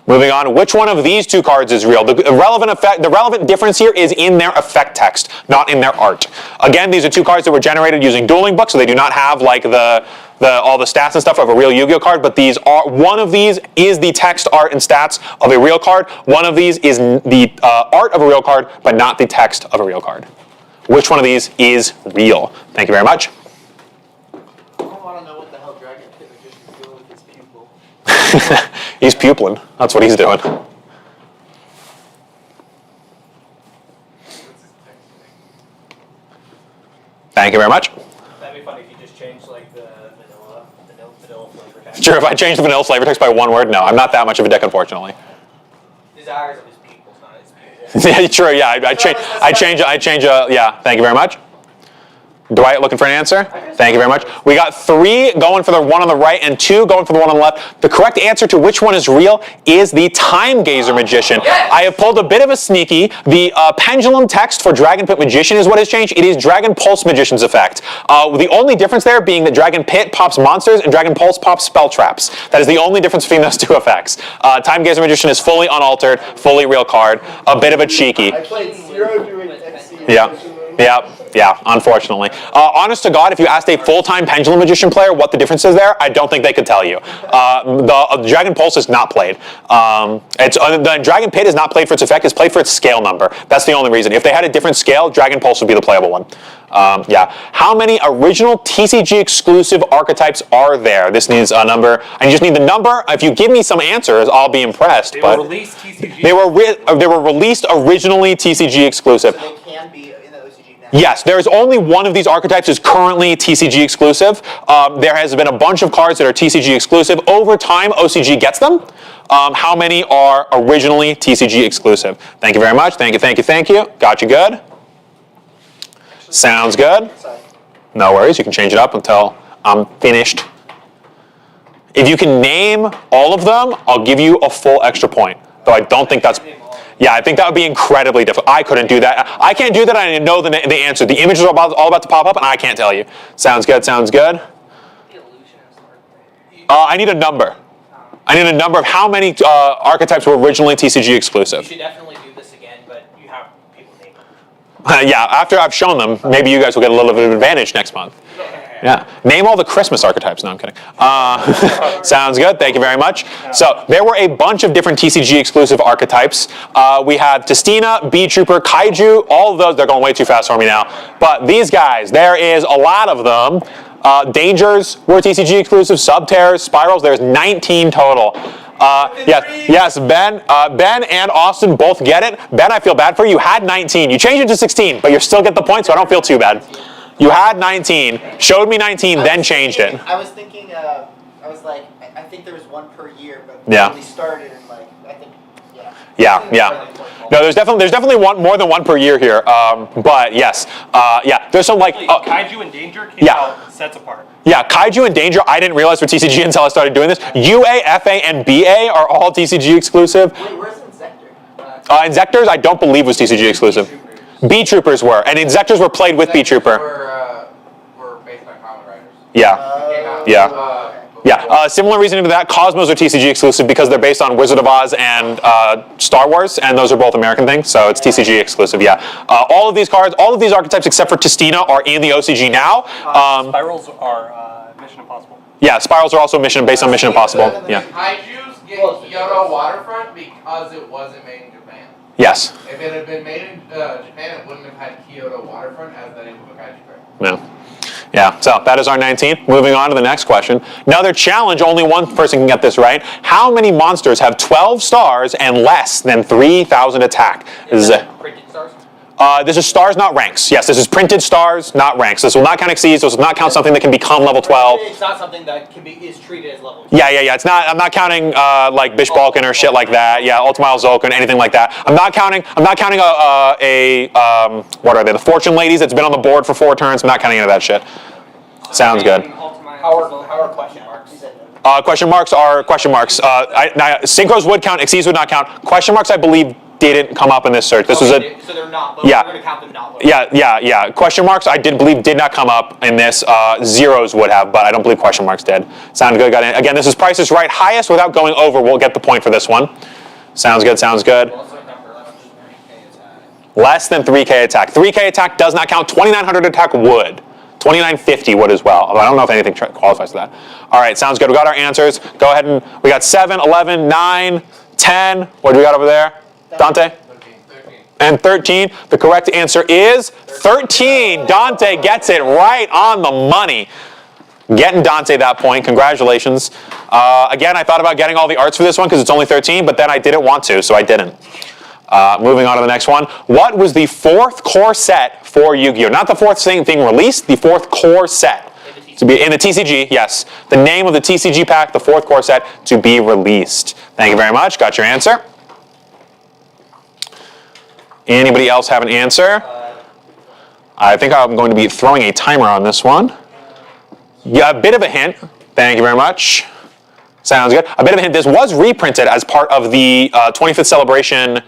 Moving on, which one of these 2 cards is real? The relevant difference here is in their effect text, not in their art. Again, these are 2 cards that were generated using dueling books, so they do not have like all the stats and stuff of a real Yu-Gi-Oh card, but one of these is the text, art, and stats of a real card. One of these is the art of a real card, but not the text of a real card. Which one of these is real? Thank you very much. I don't want to know what the hell Dragon Pit Magician's doing with his pupil. He's pupilling. That's what he's doing. Thank you very much. That'd be funny if you just changed like the vanilla flavor text. Sure, if I change the vanilla flavor text by one word, no, I'm not that much of a dick, unfortunately. Desires of his people, not his people. Yeah, true. Yeah, I change. Yeah, thank you very much. Dwight looking for an answer? Thank you very much. We got 3 going for the one on the right and 2 going for the one on the left. The correct answer to which one is real is the Time Gazer Magician. Yes! I have pulled a bit of a sneaky. The pendulum text for Dragon Pit Magician is what has changed. It is Dragon Pulse Magician's effect. The only difference there being that Dragon Pit pops monsters and Dragon Pulse pops spell traps. That is the only difference between those 2 effects. Time Gazer Magician is fully unaltered, fully real card. A bit of a cheeky. I played 0 doing XC. Yeah, unfortunately. Honest to God, if you asked a full-time Pendulum Magician player what the difference is there, I don't think they could tell you. The Dragon Pulse is not played. The Dragon Pit is not played for its effect, it's played for its scale number. That's the only reason. If they had a different scale, Dragon Pulse would be the playable one. Yeah. How many original TCG exclusive archetypes are there? This needs a number. I just need the number. If you give me some answers, I'll be impressed. They were released TCG. They were released originally TCG exclusive. So they can be in the OCG now. Yes, there is only one of these archetypes is currently TCG exclusive. There has been a bunch of cards that are TCG exclusive. Over time, OCG gets them. How many are originally TCG exclusive? Thank you very much. Thank you. Got you good. Sounds good. No worries. You can change it up until I'm finished. If you can name all of them, I'll give you a full extra point. Though I don't think that's... Yeah, I think that would be incredibly difficult. I couldn't do that. I can't do that. I know the answer. The images are all about to pop up, and I can't tell you. Sounds good. I need a number. I need a number of how many archetypes were originally TCG exclusive. You should definitely do this again, but you have people name them. Yeah, after I've shown them, maybe you guys will get a little bit of an advantage next month. Yeah. Name all the Christmas archetypes. No, I'm kidding. Sounds good. Thank you very much. So there were a bunch of different TCG exclusive archetypes. We had Testina, Bee Trooper, Kaiju, all of those. They're going way too fast for me now. But these guys, there is a lot of them. Dangers were TCG exclusive. Subterrors, Spirals. There's 19 total. Yes, Ben and Austin both get it. Ben, I feel bad for you. You had 19. You changed it to 16, but you still get the point, so I don't feel too bad. You had 19, showed me 19, then changed it. I was thinking, I was like, I think there was one per year, but Yeah. when we started, and like, I think, Yeah. No, there's definitely more than one per year here. But yes, there's some like Kaiju and Danger came out sets apart. Yeah, Kaiju and Danger, I didn't realize for TCG until I started doing this. UA, FA, and BA are all TCG exclusive. wait, where's Insector? Inzectors, I don't believe was TCG exclusive. Bee Troopers were, and Inzectors were played with Bee Trooper. Were based on Kamen Riders. Yeah. Similar reasoning to that, Cosmos are TCG exclusive because they're based on Wizard of Oz and Star Wars, and those are both American things, so it's TCG exclusive, yeah. All of these cards, all of these archetypes except for Testina are in the OCG now. Spirals are Mission Impossible. Yeah, Spirals are also based on Mission Impossible, yeah. Kaiju's get Kyoto Waterfront because it wasn't made in Japan. Yes. If it had been made in Japan, it wouldn't have had Kyoto Waterfront as the name of a kaiju card. No. Yeah, so that is our 19th. Moving on to the next question. Another challenge, only one person can get this right. How many monsters have 12 stars and less than 3,000 attack? This is Printed stars? This is stars, not ranks. Yes, this is printed stars, not ranks. This will not count exceeds. This will not count something that can become level 12. It's not something that is treated as level 12. Yeah. It's not. I'm not counting like Bish Balkan or shit like that. Yeah, Ultimile Zulkin, anything like that. I'm not counting what are they? The Fortune Ladies that's been on the board for 4 turns. I'm not counting any of that shit. Sounds good. How are question marks? Question marks are question marks. Synchros would count. Exceeds would not count. Question marks, I believe, didn't come up in this search. This was a. So they're not. But Yeah. We're gonna count them not. Yeah. Question marks, I did believe did not come up in this. Zeros would have, but I don't believe question marks did. Sounded good. Got it. Again, this is Price is Right. Highest without going over. We'll get the point for this one. Sounds good. Less than 3K attack. 3K attack does not count. 2,900 attack would. 2,950 would as well. I don't know if anything qualifies for that. All right, sounds good. We got our answers. Go ahead and we got 7, 11, 9, 10. What do we got over there? Dante? 13. And 13. The correct answer is 13. Dante gets it right on the money. Getting Dante that point. Congratulations. Again, I thought about getting all the arts for this one because it's only 13, but then I didn't want to, so I didn't. Moving on to the next one. What was the fourth core set for Yu-Gi-Oh? Not the fourth thing released, the fourth core set. To be in the TCG, yes. The name of the TCG pack, the fourth core set to be released. Thank you very much. Got your answer. Anybody else have an answer? I think I'm going to be throwing a timer on this one. Yeah, a bit of a hint. Thank you very much. Sounds good. A bit of a hint. This was reprinted as part of the 25th celebration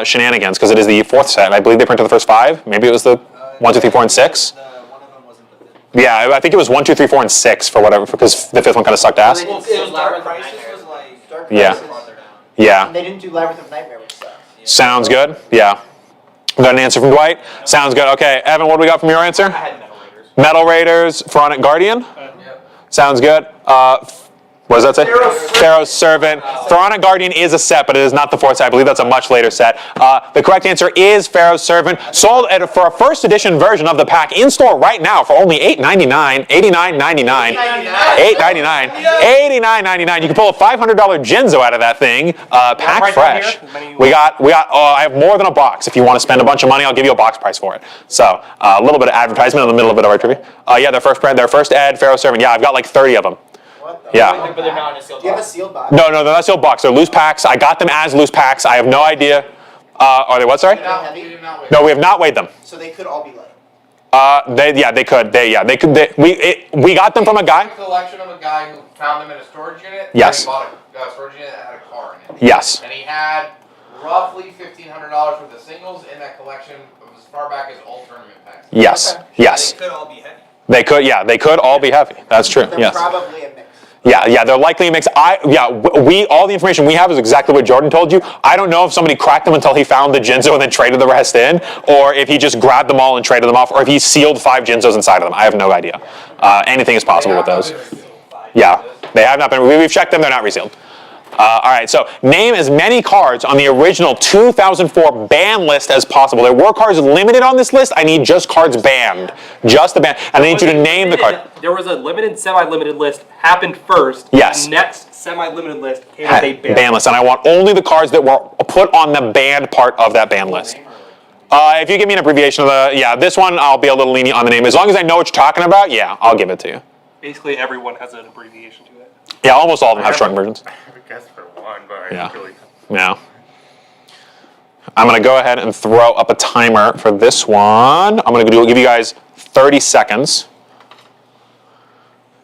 shenanigans because it is the fourth set. I believe they printed the first 5. Maybe it was the 1, 2, 3, 4, and 6. One of them wasn't the fifth. Yeah, I think it was 1, 2, 3, 4, and 6 for whatever because the 5th one kind of sucked ass. It was Labyrinth of Prices Nightmare. was like Dark Yeah. Crisis. farther down. Yeah. They didn't do Labyrinth of Nightmare, which sucks. Sounds good. Yeah. Got an answer from Dwight? Sounds good. Okay, Evan, what do we got from your answer? I had Metal Raiders. Metal Raiders, Pharaonic Guardian? Sounds good. What does that say? Pharaoh's Servant. Pharaonic Guardian is a set, but it is not the fourth set. I believe that's a much later set. The correct answer is Pharaoh's Servant. Sold for a first edition version of the pack in store right now for only $8.99, $89.99, $8.99, $89.99. You can pull a $500 Jinzo out of that thing, pack right fresh. down here? As many you We got. I have more than a box. If you want to spend a bunch of money, I'll give you a box price for it. So a little bit of advertisement in the middle of a bit of our trivia. Yeah, their first ed, Pharaoh's Servant. Yeah, I've got like 30 of them. What the? Yeah. But they're not in a sealed Do you have a box. sealed box? No, they're not sealed box. They're loose packs. I got them as loose packs. I have no idea. Are they what? Sorry? You did not wait. No, we have not weighed them. So they could all be light. They could. They could. We got them from a guy. A collection of a guy who found them in a storage unit. Yes. He bought a storage unit that had a car in it. Yes. And he had roughly $1,500 worth of singles in that collection as far back as all tournament packs. Yes. Okay. Yes. They could all be heavy. They could. Yeah. They could all be heavy. That's true. They're Yes. probably a mix. Yeah. They're likely a mix. All the information we have is exactly what Jordan told you. I don't know if somebody cracked them until he found the Jinzo and then traded the rest in, or if he just grabbed them all and traded them off, or if he sealed 5 Jinzos inside of them. I have no idea. Anything is possible with those. Yeah. They have not been. We've checked them. They're not resealed. All right, so name as many cards on the original 2004 ban list as possible. There were cards limited on this list. I need just cards banned. Just the ban. And I need you to name the card. There was a limited, semi-limited list happened first. Yes. The next semi-limited list came as a Ban list. And I want only the cards that were put on the banned part of that ban list. If you give me an abbreviation of this one, I'll be a little lenient on the name. As long as I know what you're talking about, yeah, I'll give it to you. Basically, everyone has an abbreviation to it. Yeah, almost all of them have shortened versions. I guess for one, but I Yeah. really. Yeah. I'm going to go ahead and throw up a timer for this one. I'm going to give you guys 30 seconds.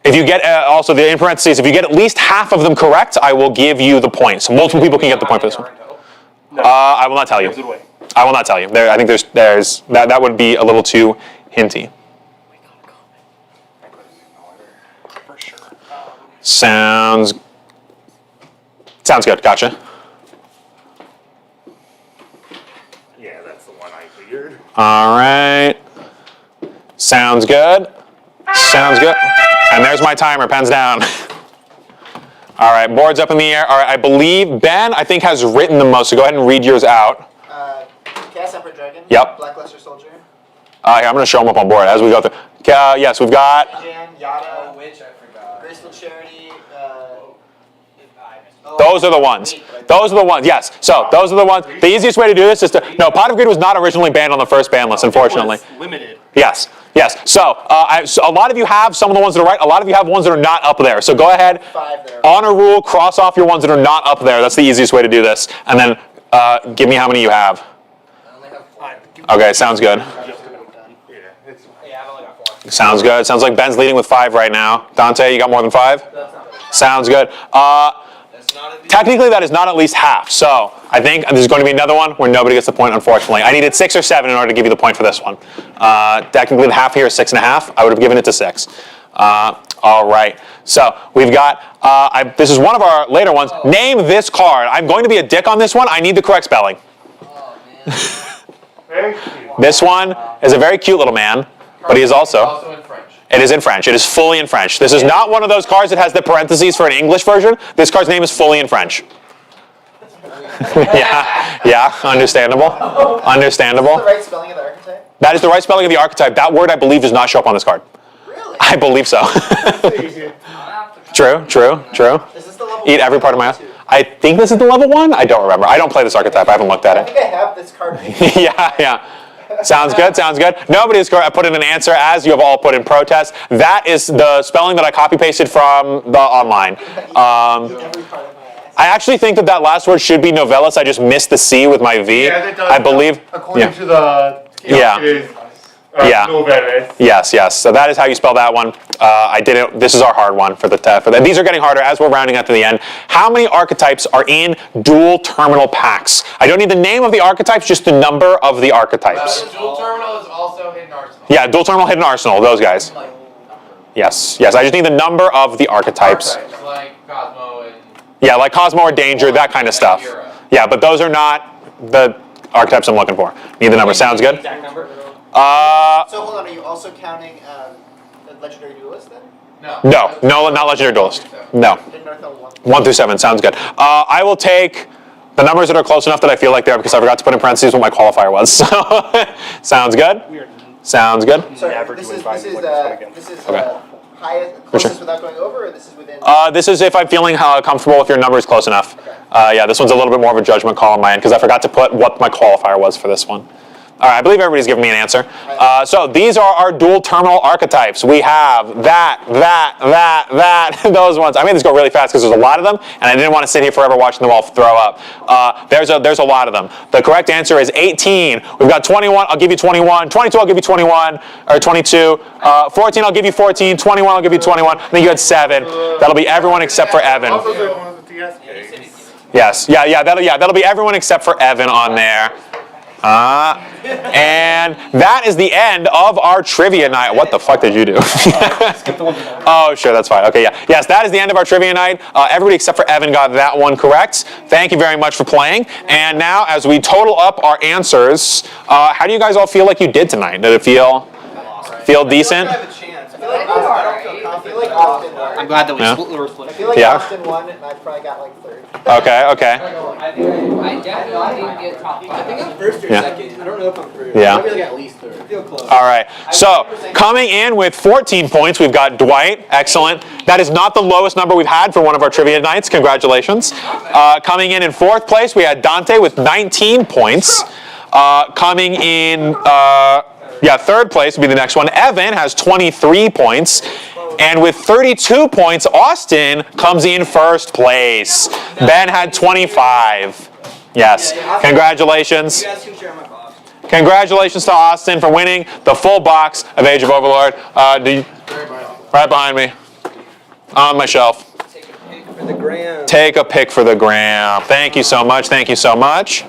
If you get, also in parentheses, if you get at least half of them correct, I will give you the point. So multiple people can get the point for this one. I will not tell Gives it you. away. I will not tell you. I think there's that would be a little too hinty. For sure. Sounds good. Gotcha. Yeah, that's the one I figured. All right. Sounds good. Sounds good. And there's my timer. Pens down. All right. Boards up in the air. All right. I believe Ben, I think, has written the most. So go ahead and read yours out. Chaos Emperor Dragon. Yep. Blackluster Soldier. Here, I'm going to show them up on board as we go through. Yes, we've got. Jan, Yada. Oh, which I forgot. Graceful Charity. Those are the ones. Those are the ones. Yes. So those are the ones. The easiest way to do this is to. No, Pot of Greed was not originally banned on the first ban list, unfortunately. It was limited. Yes. So, so a lot of you have some of the ones that are right. A lot of you have ones that are not up there. So go ahead. 5 there. Honor rule. Cross off your ones that are not up there. That's the easiest way to do this. And then give me how many you have. I only have 4. Okay. Sounds good. Yeah, it's. Yeah, I've only got 4. Sounds good. Sounds like Ben's leading with 5 right now. Dante, you got more than 5? Sounds good. That's not a Technically, that is not at least half. So I think there's going to be another one where nobody gets the point, unfortunately. I needed 6 or 7 in order to give you the point for this one. Technically, the half here is 6.5. I would have given it to 6. All right. So we've got, this is one of our later ones. Name this card. I'm going to be a dick on this one. I need the correct spelling. Oh, man. Thank you. This one is a very cute little man, but he is also. Also in French. It is in French. It is fully in French. This is not one of those cards that has the parentheses for an English version. This card's name is fully in French. yeah, understandable. Understandable. The right spelling of the archetype? That is the right spelling of the archetype. That word, I believe, does not show up on this card. Really? I believe so. True. Is this the level Eat every part of my ass. I think this is the level 1. I don't remember. I don't play this archetype. I haven't looked at I it. think I have this card. Yeah. Sounds good, sounds good. Nobody scored. I put in an answer as you have all put in protest. That is the spelling that I copy pasted from the online. Every card in my ass. I actually think that last word should be novellas. I just missed the C with my V. Yeah, that does. I believe. According Yeah. to the Yeah. it is Yeah. novellas. Yes. So that is how you spell that one. I did it. This is our hard one for that. These are getting harder as we're rounding up to the end. How many archetypes are in dual terminal packs? I don't need the name of the archetypes, just the number of the archetypes. Dual terminal is also hidden arsenal. Yeah, dual terminal, hidden arsenal. Those guys. Yes. I just need the number of the archetypes. Archetypes like Cosmo and Yeah, like Cosmo or Danger, that kind of stuff. Yeah, but those are not the archetypes I'm looking for. Need the number. Sounds good. Exact number? So hold on, are you also counting the Legendary Duelist then? No, not Legendary Duelist. No. Hidden Arsenal 1. 1 through 7, sounds good. I will take the numbers that are close enough that I feel like they are because I forgot to put in parentheses what my qualifier was. So, sounds good? Sounds good. Sorry, Never this do is invite me when it's fun again. Okay. highest, closest without going over, or this is within? This is if I'm feeling comfortable if your number is close enough. Okay. Yeah, this one's a little bit more of a judgment call on my end because I forgot to put what my qualifier was for this one. All right, I believe everybody's giving me an answer. So these are our dual terminal archetypes. We have that, those ones. I made this go really fast because there's a lot of them, and I didn't want to sit here forever watching them all throw up. There's a lot of them. The correct answer is 18. We've got 21, I'll give you 21. 22, I'll give you 21, or 22. 14, I'll give you 14. 21, I'll give you 21. I think you had 7. That'll be everyone except for Evan. Also the one with the DS case. Yes, that'll be everyone except for Evan on there. And that is the end of our trivia night. What the fuck did you do? Oh, sure, that's fine. Okay, yeah. Yes, that is the end of our trivia night. Everybody except for Evan got that one correct. Thank you very much for playing. And now, as we total up our answers, how do you guys all feel like you did tonight? Did it feel decent? I feel like Austin won. I'm glad that Yeah. we're split. I feel like Yeah. Austin won, and I probably got like third. Okay. I definitely didn't get top 5. I think I'm first or Yeah. second. I don't know if I'm first. Yeah. Maybe like at least third. I feel close. All right. So coming in with 14 points, we've got Dwight. Excellent. That is not the lowest number we've had for one of our trivia nights. Congratulations. Coming in 4th place, we had Dante with 19 points. Coming in, 3rd place would be the next one. Evan has 23 points. And with 32 points, Austin comes in 1st place. Ben had 25. Yes. Congratulations. You guys can share my box. Congratulations to Austin for winning the full box of Age of Overlord. Right behind me. On my shelf. Take a pic for the gram. Take a pic for the gram. Thank you so much. Thank you so much.